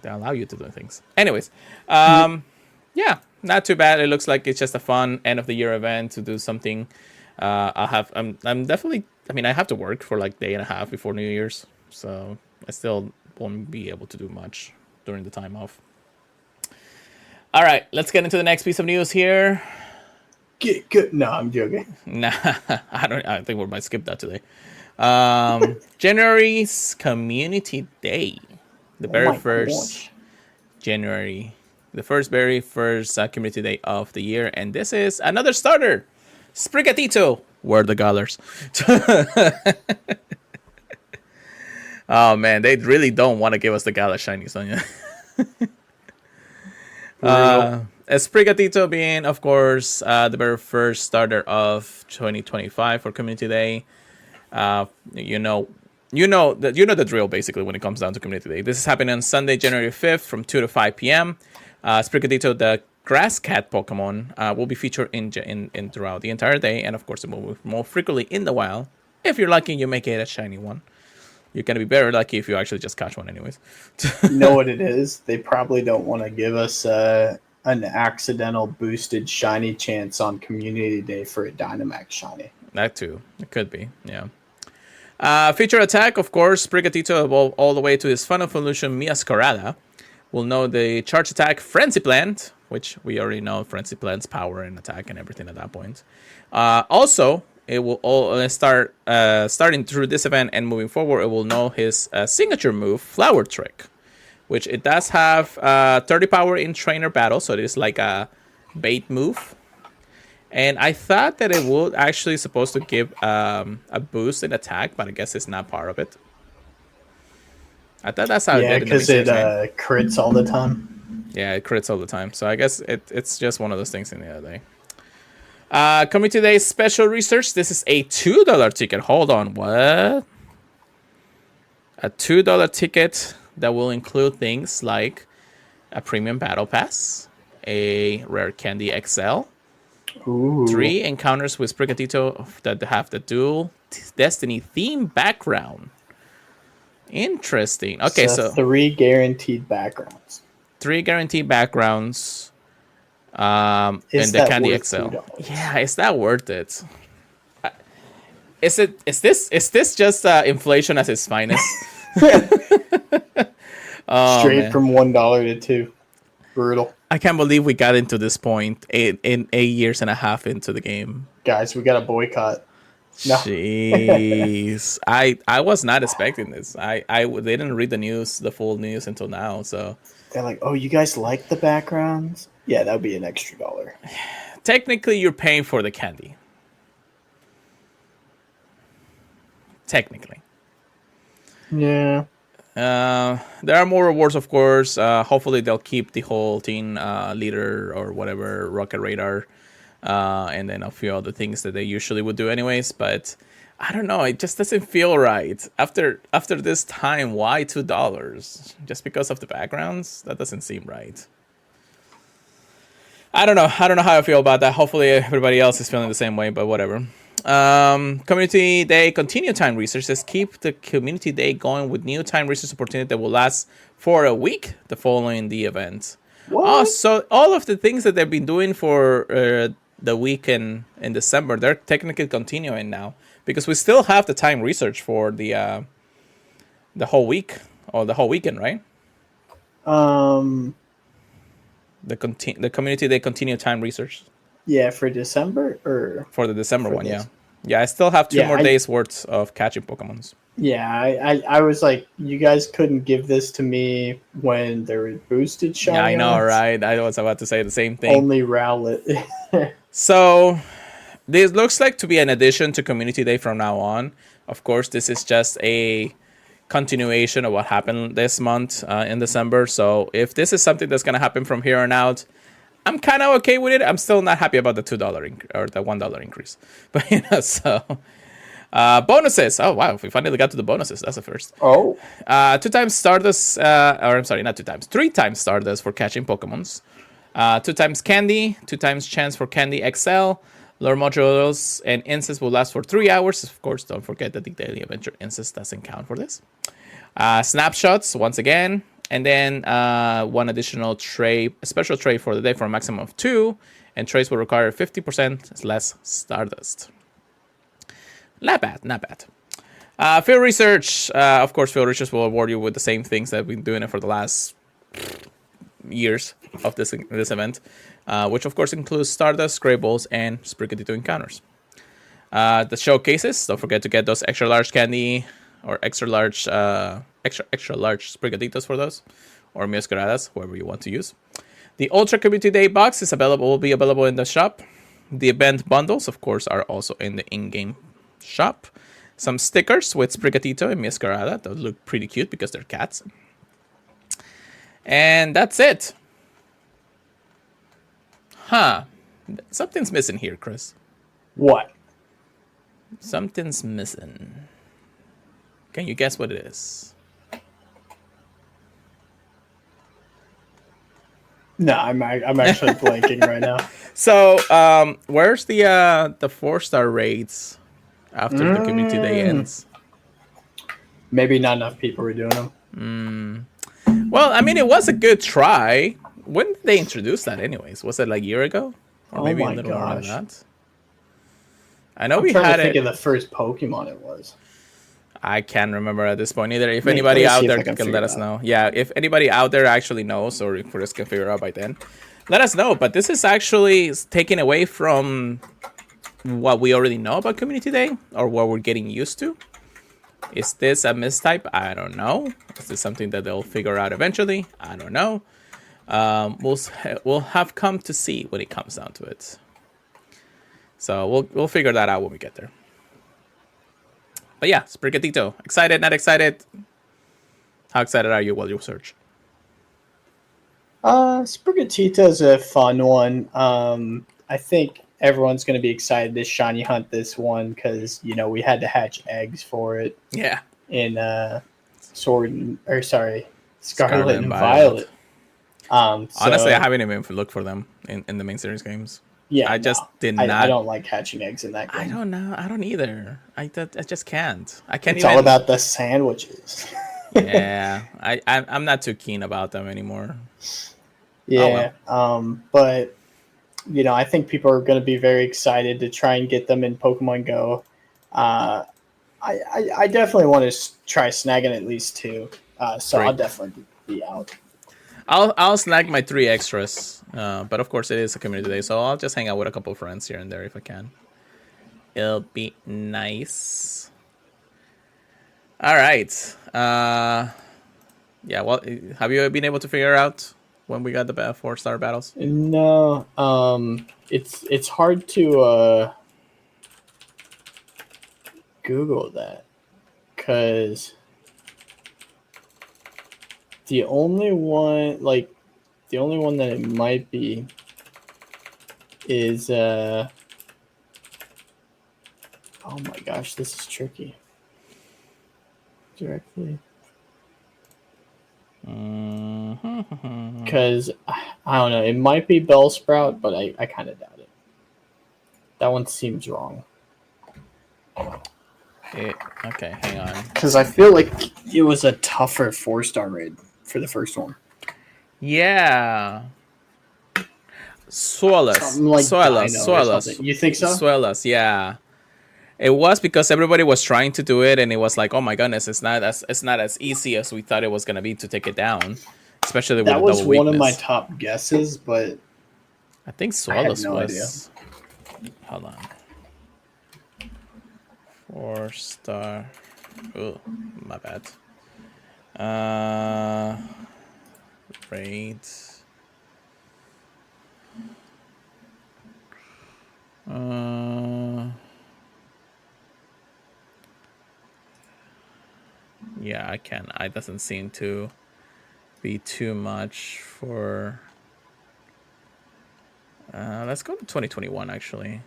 They allow you to do things. Anyways, yeah, not too bad. It looks like it's just a fun end of the year event to do something. I'm definitely. I mean, I have to work for like a day and a half before New Year's, so I still won't be able to do much during the time off. All right, let's get into the next piece of news here. Get good. No, I'm joking. Nah, I think we might skip that today. January's Community Day, the very first January, the very first Community Day of the year, and this is another starter, Sprigatito. Where are the Gallers? Oh man, they really don't want to give us the Gala shiny, Sonia. Sprigatito being, of course, the very first starter of 2025 for Community Day. You know the drill basically when it comes down to Community Day. This is happening on Sunday, January 5th from 2 to 5 p.m. Sprigatito, the Grass Cat Pokemon, will be featured in throughout the entire day, and of course, it will move more frequently in the wild. If you're lucky, you may get a shiny one. you're gonna be better lucky if you actually just catch one, anyways. You know what it is? They probably don't want to give us an accidental boosted shiny chance on Community Day for a Dynamax shiny. That too, it could be, yeah. Feature attack, of course, Sprigatito evolve all the way to his final evolution, Miascarada. We'll know the charge attack, Frenzy Plant, which we already know Frenzy Plant's power and attack and everything at that point. Also, it will all starting through this event and moving forward, it will know his signature move, Flower Trick, which it does have 30 power in trainer battle, so it is like a bait move. And I thought that it would actually supposed to give a boost in attack, but I guess it's not part of it. I thought that's how it did. Because it crits all the time. Yeah, it crits all the time. So I guess it's just one of those things in the other day. Coming to today's special research, this is a $2 ticket. Hold on, what? A $2 ticket that will include things like a premium battle pass, a rare candy XL, Ooh. 3 encounters with Sprigatito that have the dual Destiny theme background. Interesting. Okay, so 3 guaranteed backgrounds. 3 guaranteed backgrounds. And the Candy XL. $2? Yeah, is that worth it? Is this just inflation at its finest? Straight from $1 to $2. Brutal. I can't believe we got into this point in 8 years and a half into the game. Guys, we got a boycott. No. Jeez, I was not expecting this. They didn't read the full news until now. So they're like, "Oh, you guys like the backgrounds? Yeah, that would be an extra $1." Technically, you're paying for the candy. Technically. Yeah. There are more rewards, of course. Hopefully, they'll keep the whole team leader or whatever, Rocket Radar. And then a few other things that they usually would do anyways, but I don't know, it just doesn't feel right. After this time, why $2? Just because of the backgrounds? That doesn't seem right. I don't know how I feel about that. Hopefully everybody else is feeling the same way, but whatever. Community Day continue time research. Let's keep the Community Day going with new time research opportunity that will last for a week the following the event. What? Oh, so all of the things that they've been doing for the week in December, they're technically continuing now because we still have the time research for the whole week or the whole weekend, right? The Community Day continue time research. Yeah, for December or for the December one, yeah. Yeah, I still have 2 more days worth of catching Pokemons. Yeah, I was like, you guys couldn't give this to me when there were boosted shiny. Yeah, I know, right? I was about to say the same thing. Only Rowlet. So, this looks like to be an addition to Community Day from now on. Of course, this is just a continuation of what happened this month in December. So, if this is something that's going to happen from here on out, I'm kind of okay with it. I'm still not happy about the $2 or the $1 increase. But, so... bonuses. Oh, wow. We finally got to the bonuses. That's the first. Oh. 2 times Stardust. Or I'm sorry, not 2 times. 3 times Stardust for catching Pokemons. 2 times Candy. 2 times chance for Candy XL. Lure modules and Incense will last for 3 hours. Of course, don't forget that the Daily Adventure Incense doesn't count for this. Snapshots, once again. And then 1 additional tray, a special tray for the day for a maximum of 2. And trays will require 50% less Stardust. Not bad, not bad. Field research. Of course, field research will award you with the same things that we've been doing it for the last years of this event, which of course includes Stardust, Grey Balls, and Sprigatito encounters. The showcases. Don't forget to get those extra large candy or extra large Sprigatitos for those, or Miascaradas, whoever you want to use. The Ultra Community Day box is will be available in the shop. The event bundles, of course, are also in the in-game shop. Some stickers with Sprigatito and Miascarada. Those look pretty cute because they're cats. And that's it. Huh. Something's missing here, Chris. What? Something's missing. Can you guess what it is? No, I'm actually blanking right now. So, where's the 4-star raids after the Community Day ends? maybe not enough people were doing them. Well, I mean, it was a good try. When did they introduce that, anyways? Was it like a year ago, or Oh maybe a my little more than gosh. that? I know I'm we trying had to think it. of the first Pokemon it was. I can't remember at this point either. If Let anybody me out see if there I can can let figure it us out. know. Yeah, if anybody out there actually knows, or if us can figure it out by then, let us know. But this is actually taken away from what we already know about Community Day, or what we're getting used to. Is this a mistype? I don't know. Is this something that they'll figure out eventually? I don't know. We'll have come to see when it comes down to it. So we'll figure that out when we get there. But yeah, Sprigatito. Excited, not excited? How excited are you while you search? Sprigatito is a fun one. I think everyone's going to be excited to shiny hunt this one because we had to hatch eggs for it Yeah. in Scarlet Scarlet and and Violet. Violet. Honestly, I So haven't even looked for them in the main series games. yeah, I just no, did I not. don't like hatching eggs in that I game. don't know. I don't either. I just can't. I can't It's all even. about the sandwiches. Yeah, I'm not too keen about them anymore. Oh well. Yeah, but I think people are going to be very excited to try and get them in Pokemon Go. Uh, I definitely want to try snagging at least two. So I'll Great. definitely be out. I'll snag my 3 extras. But of course, it is a community day, so I'll just hang out with a couple of friends here and there if I can. It'll be nice. All right. Yeah. Well, have you been able to figure out when we got the 4-star battles? No, it's hard to Google that because the only one that it might be is oh my gosh, this is tricky. Directly. Because I don't know, it might be Bellsprout, but I kind of doubt it. That one seems wrong. Okay, hang on. Because I feel like it was a tougher 4-star raid for the first one. Yeah. Suelas. Something like Dino or something. You think so? Suelas, yeah. It was because everybody was trying to do it, and it was like, oh my goodness, it's not as easy as we thought it was gonna be to take it down, especially with That the was double one of my weakness. top guesses, but I think I had Suelas no idea. was. Hold on. 4-star. Oh, my bad. Raid. Yeah, I can. It doesn't seem to be too much for. Let's go to 2021 actually.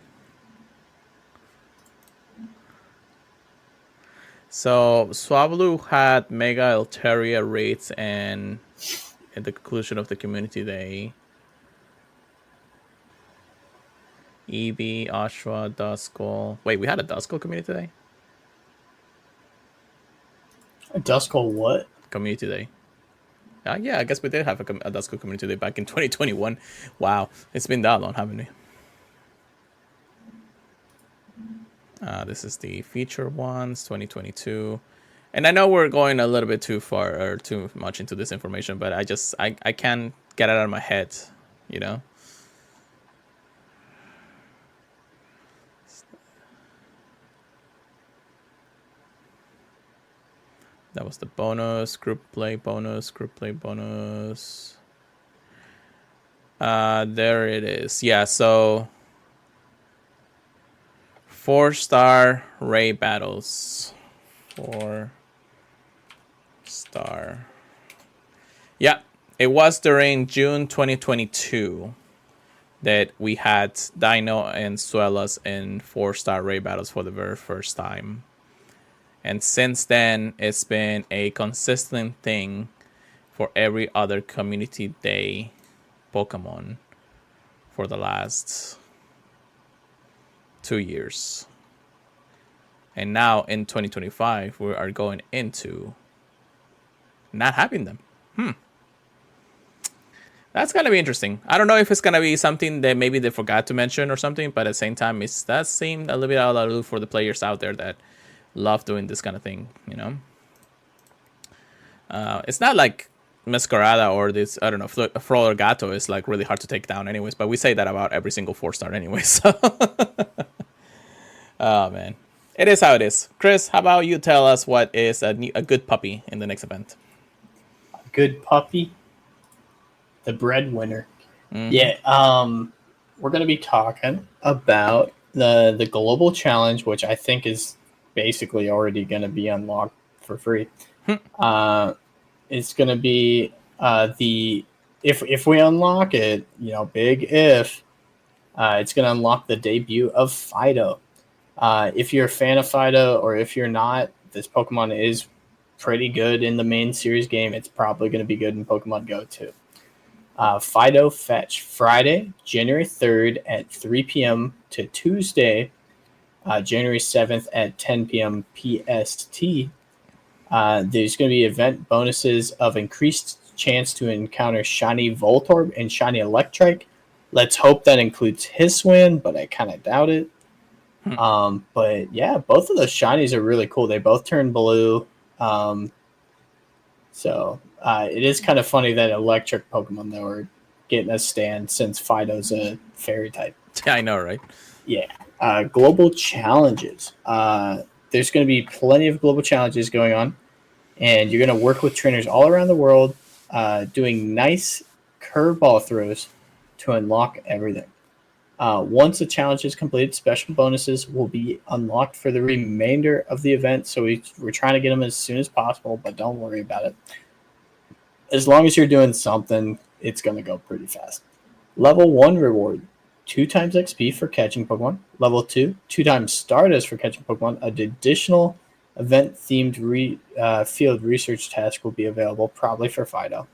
So Swablu had Mega Altaria raids and at the conclusion of the community day. Eevee, Ashra, Duskull. Wait, we had a Duskull community day? Duskull what? Community day. Yeah, I guess we did have a Duskull community day back in 2021. Wow, it's been that long, haven't we? This is the feature ones, 2022. And I know we're going a little bit too far or too much into this information, but I can't get it out of my head, you know? That was the bonus, group play bonus, There it is. Yeah, so 4-star Ray battles. 4-star. Yeah, it was during June 2022 that we had Dino and Suelas in 4-star Ray battles for the very first time. And since then, it's been a consistent thing for every other community day Pokemon for the last 2 years. And now in 2025, we are going into not having them. That's gonna be interesting. I don't know if it's gonna be something that maybe they forgot to mention or something, but at the same time, it does seem a little bit out of the loop for the players out there that love doing this kind of thing. It's not like Masquerada or this, I don't know, Flor Gato is like really hard to take down anyways, but we say that about every single 4-star anyway, so. Oh, man. It is how it is. Chris, how about you tell us what is a good puppy in the next event? Good puppy? The breadwinner. Mm-hmm. Yeah, we're going to be talking about the global challenge, which I think is basically already going to be unlocked for free. It's going to be if we unlock it, big if, it's going to unlock the debut of Fido. If you're a fan of Fido, or if you're not, this Pokemon is pretty good in the main series game. It's probably going to be good in Pokemon Go too. Fido Fetch, Friday, January 3rd at 3 p.m. to Tuesday, January 7th at 10 p.m. PST. There's going to be event bonuses of increased chance to encounter Shiny Voltorb and Shiny Electrike. Let's hope that includes Hisuian, but I kind of doubt it. But yeah, both of those shinies are really cool. They both turn blue. So it is kind of funny that electric Pokemon, though, are getting a stand since Fido's a fairy type. Yeah, I know, right? Yeah. Global challenges. There's going to be plenty of global challenges going on, and you're going to work with trainers all around the world doing nice curveball throws to unlock everything. Once the challenge is completed, special bonuses will be unlocked for the remainder of the event. So we're trying to get them as soon as possible, but don't worry about it. As long as you're doing something, it's going to go pretty fast. Level 1 reward, 2 times XP for catching Pokemon. Level 2, 2 times Stardust for catching Pokemon. An additional event-themed field research task will be available, probably for Fido.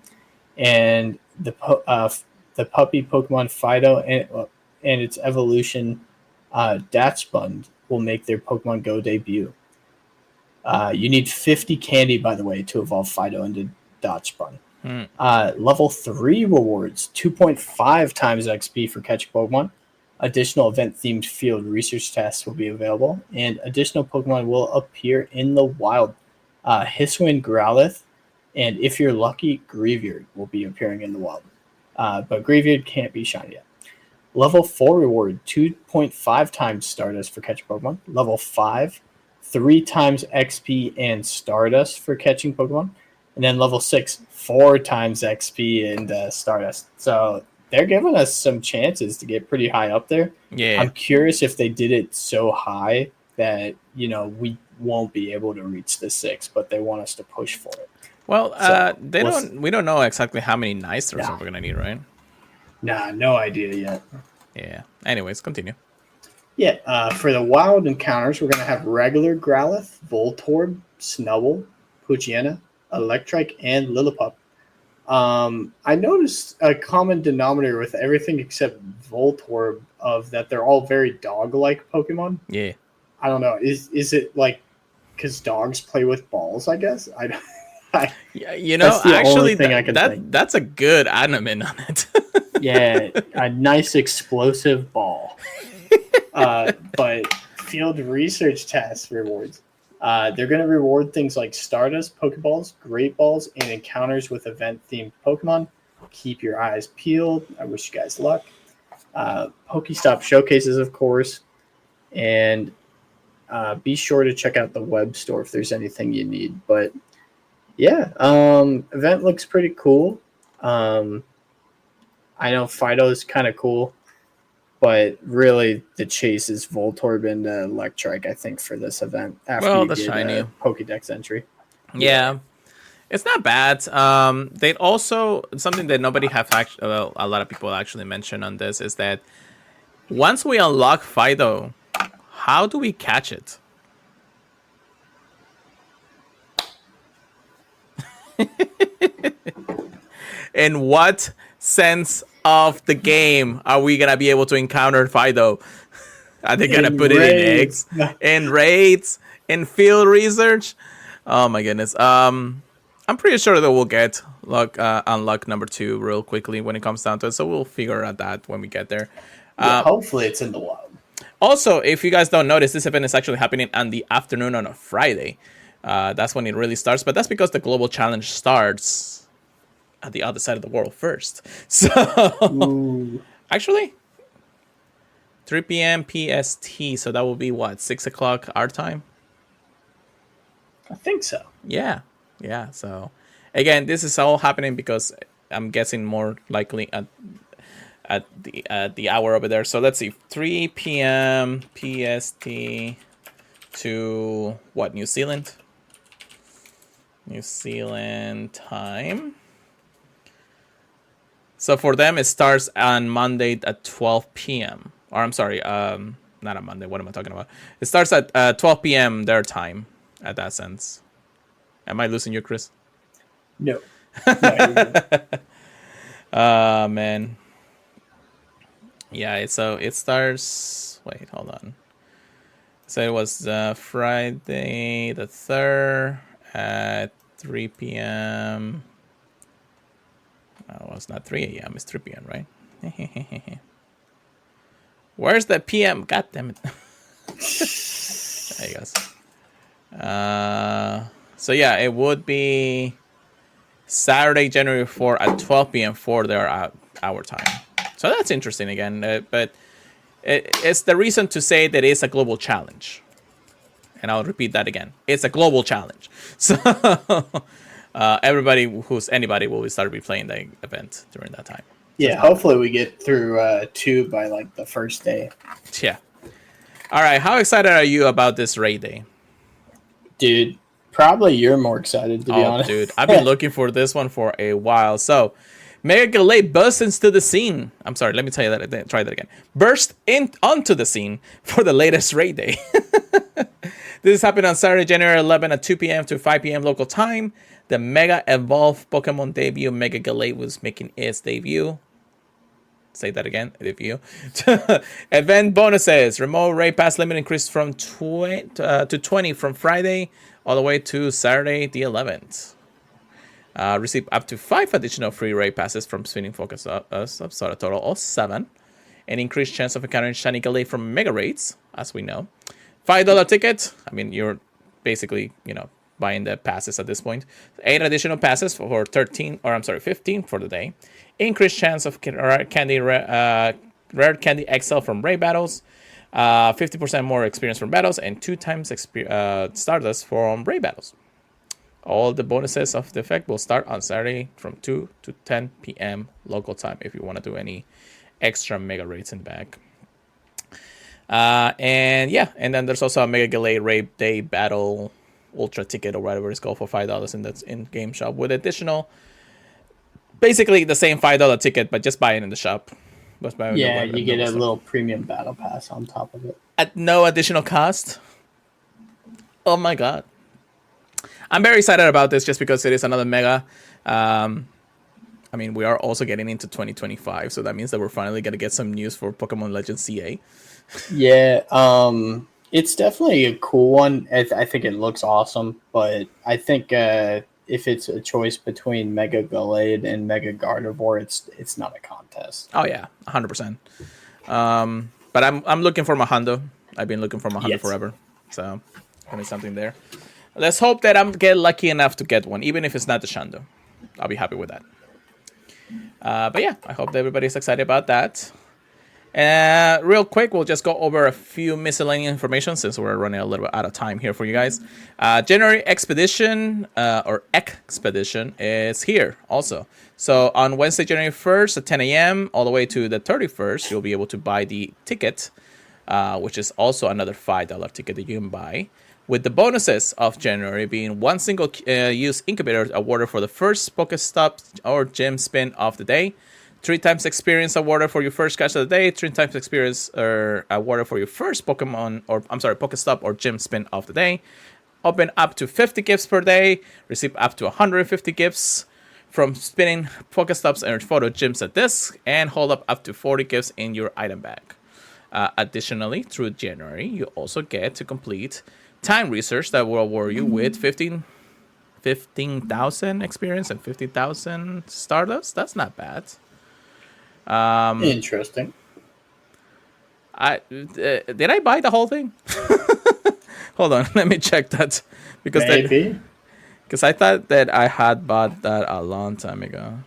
And the puppy Pokemon Fido and its evolution, Datspund, will make their Pokemon Go debut. You need 50 candy, by the way, to evolve Fido into Datspund. Level 3 rewards, 2.5 times XP for catching Pokemon. Additional event-themed field research tasks will be available, and additional Pokemon will appear in the wild. Hisuian, Growlithe, and if you're lucky, Greavard will be appearing in the wild. But Greavard can't be shiny yet. Level 4 reward, 2.5 times Stardust for catching Pokemon. Level 5, 3 times XP and Stardust for catching Pokemon. And then level 6, 4 times XP and Stardust. So they're giving us some chances to get pretty high up there. Yeah. I'm curious if they did it so high that, we won't be able to reach the 6, but they want us to push for it. Well, we don't know exactly how many nice throws we're going to need, right? Nah, no idea yet. Yeah. Anyways, continue. Yeah, for the wild encounters, we're going to have regular Growlithe, Voltorb, Snubbull, Poochyena, Electrike, and Lillipup. I noticed a common denominator with everything except Voltorb of that they're all very dog-like Pokemon. Yeah. I don't know. Is it like because dogs play with balls, I guess? Yeah, that's the only thing I can think. That's a good animate on it. Yeah, a nice explosive ball. But field research task rewards. They're going to reward things like Stardust, Pokeballs, Great Balls, and encounters with event-themed Pokemon. Keep your eyes peeled. I wish you guys luck. Pokestop showcases, of course. And be sure to check out the web store if there's anything you need. But yeah, event looks pretty cool. I know Fido is kind of cool, but really the chase is Voltorb and Electrike, I think, for this event. After you get shiny Pokédex entry. Yeah. It's not bad. They also, something that nobody have actually, well, a lot of people actually mentioned on this is that once we unlock Fido, how do we catch it? In what sense of the game are we gonna be able to encounter Fido? Are they gonna In put it in raids. eggs, in raids, in field research? Oh my goodness. I'm pretty sure that we'll get unlock number 2 real quickly when it comes down to it. So we'll figure out that when we get there. Yeah, hopefully it's in the wild. Also, if you guys don't notice, this event is actually happening on the afternoon on a Friday. That's when it really starts, but that's because the global challenge starts at the other side of the world first. So, actually, 3 p.m. PST, so that will be what, 6 o'clock our time? I think so. Yeah. So, again, this is all happening because I'm guessing more likely at the hour over there. So let's see, 3 p.m. PST to what, New Zealand? New Zealand time. So for them, it starts on Monday at 12 p.m. Or I'm sorry, not on Monday. What am I talking about? It starts at 12 p.m. their time, at that sense. Am I losing you, Chris? No. Man. Yeah, so it starts... Wait, hold on. So it was Friday the 3rd at 3 p.m. Oh, well, it's not 3 a.m. It's 3 p.m., right? Where's the p.m.? God damn it. There you go. So yeah, it would be Saturday, January 4 at 12 p.m. for their our time. So that's interesting again, but it's the reason to say that it's a global challenge. And I'll repeat that again. It's a global challenge. So anybody will start replaying the event during that time. Yeah, hopefully we get through 2 by like the first day. Yeah. All right. How excited are you about this raid day? Dude, probably you're more excited, to be honest. Dude, I've been looking for this one for a while. So, Mega Galay bursts into the scene. I'm sorry, let me tell you that. Try that again. Burst onto the scene for the latest raid day. This happened on Saturday, January 11 at 2 p.m. to 5 p.m. local time. The Mega Evolved Pokemon debut, Mega Galay, was making its debut. Say that again, debut. Event bonuses. Remote raid pass limit increased from 20 to 20 from Friday all the way to Saturday the 11th. Receive up to 5 additional free raid passes from spinning focus so a total of 7. An increased chance of encountering shiny Galay from Mega Raids, as we know. $5 ticket. I mean, you're basically, buying the passes at this point. 8 additional passes for 15 for the day. Increased chance of rare candy XL from raid battles. 50% more experience from battles, and 2 times Stardust from raid battles. All the bonuses of the effect will start on Saturday from 2 to 10 p.m. local time if you want to do any extra Mega Raids in the back. And then there's also a Mega Galay Raid Day Battle Ultra ticket or whatever it's called for $5 in the in-game shop with additional, basically the same $5 ticket, but just buy it in the shop. Yeah, you get a little premium battle pass on top of it. At no additional cost. Oh my god. I'm very excited about this just because it is another Mega. I mean, we are also getting into 2025, so that means that we're finally going to get some news for Pokemon Legends CA. Yeah, it's definitely a cool one. I think it looks awesome, but I think if it's a choice between Mega Gallade and Mega Gardevoir, it's not a contest. Oh yeah, 100%. But I'm looking for Mahondo. I've been looking for Mahondo forever, so gonna be something there. Let's hope that I'm get lucky enough to get one, even if it's not the Shando. I'll be happy with that. But yeah, I hope that everybody's excited about that. Real quick, we'll just go over a few miscellaneous information since we're running a little bit out of time here for you guys. January Expedition, or Expedition, is here also. So on Wednesday, January 1st at 10 a.m. all the way to the 31st, you'll be able to buy the ticket, which is also another $5 ticket that you can buy. With the bonuses of January being 1 single use incubator awarded for the first Pokestop or gym spin of the day, 3 times experience awarded for your first catch of the day, 3 times experience awarded for your first Pokestop or gym spin of the day. Open up to 50 gifts per day, receive up to 150 gifts from spinning Pokestops and photo gyms at disc, and hold up to 40 gifts in your item bag. Additionally, through January, you also get to complete time research that will award you with 15,000 experience and 50,000 Stardust. That's not bad. Interesting. Did I buy the whole thing? Hold on, let me check that because Maybe. because I thought that I had bought that a long time ago.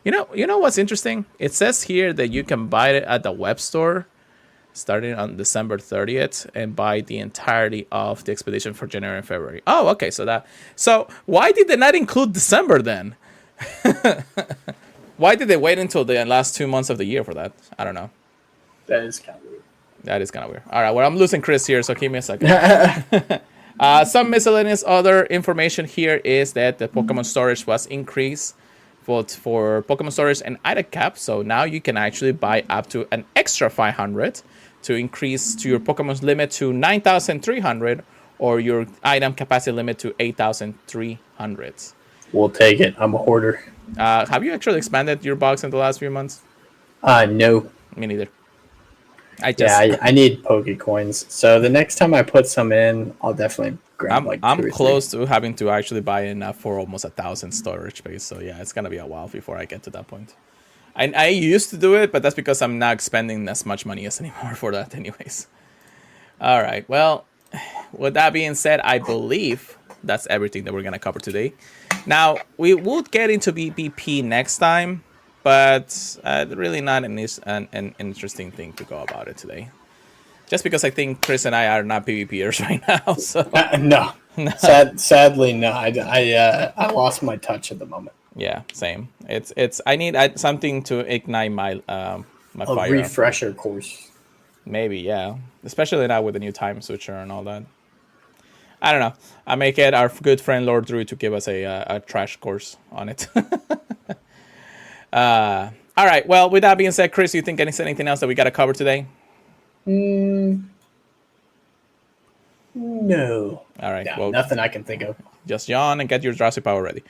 You know what's interesting? It says here that you can buy it at the web store starting on December 30th and buy the entirety of the expedition for January and February. Oh, okay. So why did they not include December then? Why did they wait until the last 2 months of the year for that? I don't know. That is kind of weird. That is kind of weird. All right, well, I'm losing Chris here, so give me a second. Some miscellaneous other information here is that the Pokemon storage was increased for Pokemon storage and item cap. So now you can actually buy up to an extra 500 to increase to your Pokemon's limit to 9,300 or your item capacity limit to 8,300. We'll take it. I'm a hoarder. Have you actually expanded your box in the last few months? No. Me neither. I need Pokecoins. So the next time I put some in, I'll definitely grab I'm close to having to actually buy enough for almost 1,000 storage space. So yeah, it's gonna be a while before I get to that point. I used to do it, but that's because I'm not spending as much money as anymore for that anyways. All right. Well, with that being said, I believe that's everything that we're gonna cover today. Now we will get into BBP next time. But really not an interesting thing to go about it today. Just because I think Chris and I are not PvPers right now. So no. Sadly, no. I lost my touch at the moment. Yeah, same. I need something to ignite my my fire. A refresher course. Maybe, yeah. Especially now with the new time switcher and all that. I don't know. I may get our good friend Lord Drew to give us a trash course on it. All right. Well, with that being said, Chris, you think anything else that we got to cover today? No. All right. No, well, nothing I can think of. Just yawn and get your Jurassic Power ready.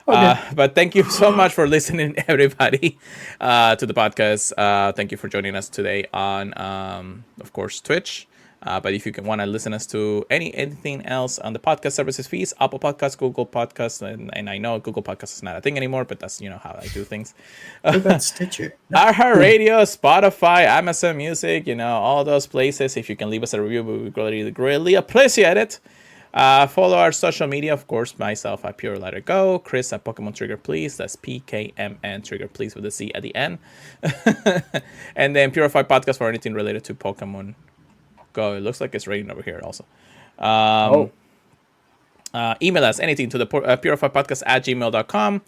Okay. But thank you so much for listening, everybody, to the podcast. Thank you for joining us today on, of course, Twitch. But if you want to listen us to anything else on the podcast services feeds, Apple Podcasts, Google Podcasts, and I know Google Podcasts is not a thing anymore, but that's how I do things. What about Stitcher? iHeartRadio, Spotify, Amazon Music, all those places. If you can leave us a review, we would greatly appreciate it. Follow our social media, of course, myself at Pure Let It Go, Chris at Pokemon Trigger Please, that's PKMN Trigger Please with a C at the end. And then Purified Podcast for anything related to Pokemon Go. It looks like it's raining over here also. Email us anything to the purifiedpodcast@gmail.com.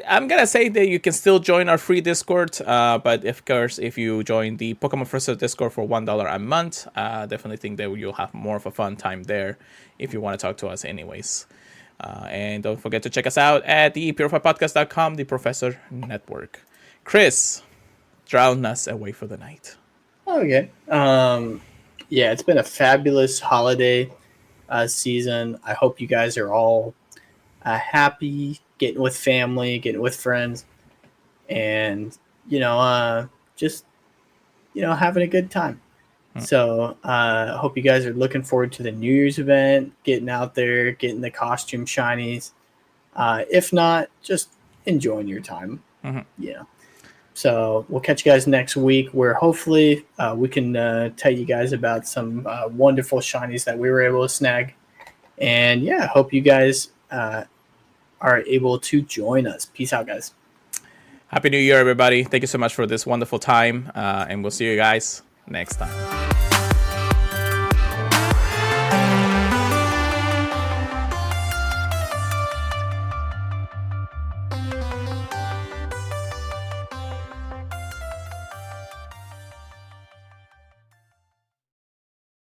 I'm going to say that you can still join our free Discord, but of course, if you join the Pokemon First Discord for $1 a month, definitely think that you'll have more of a fun time there if you want to talk to us anyways. And don't forget to check us out at the purifiedpodcast.com, the Professor Network. Chris, drown us away for the night. Okay. Yeah, it's been a fabulous holiday season. I hope you guys are all happy, getting with family, getting with friends, and just having a good time. So I hope you guys are looking forward to the New Year's event, getting out there, getting the costume shinies. If not, just enjoying your time. So we'll catch you guys next week, where hopefully we can tell you guys about some wonderful shinies that we were able to snag. And yeah, hope you guys are able to join us. Peace out, guys. Happy New Year, everybody. Thank you so much for this wonderful time. And we'll see you guys next time.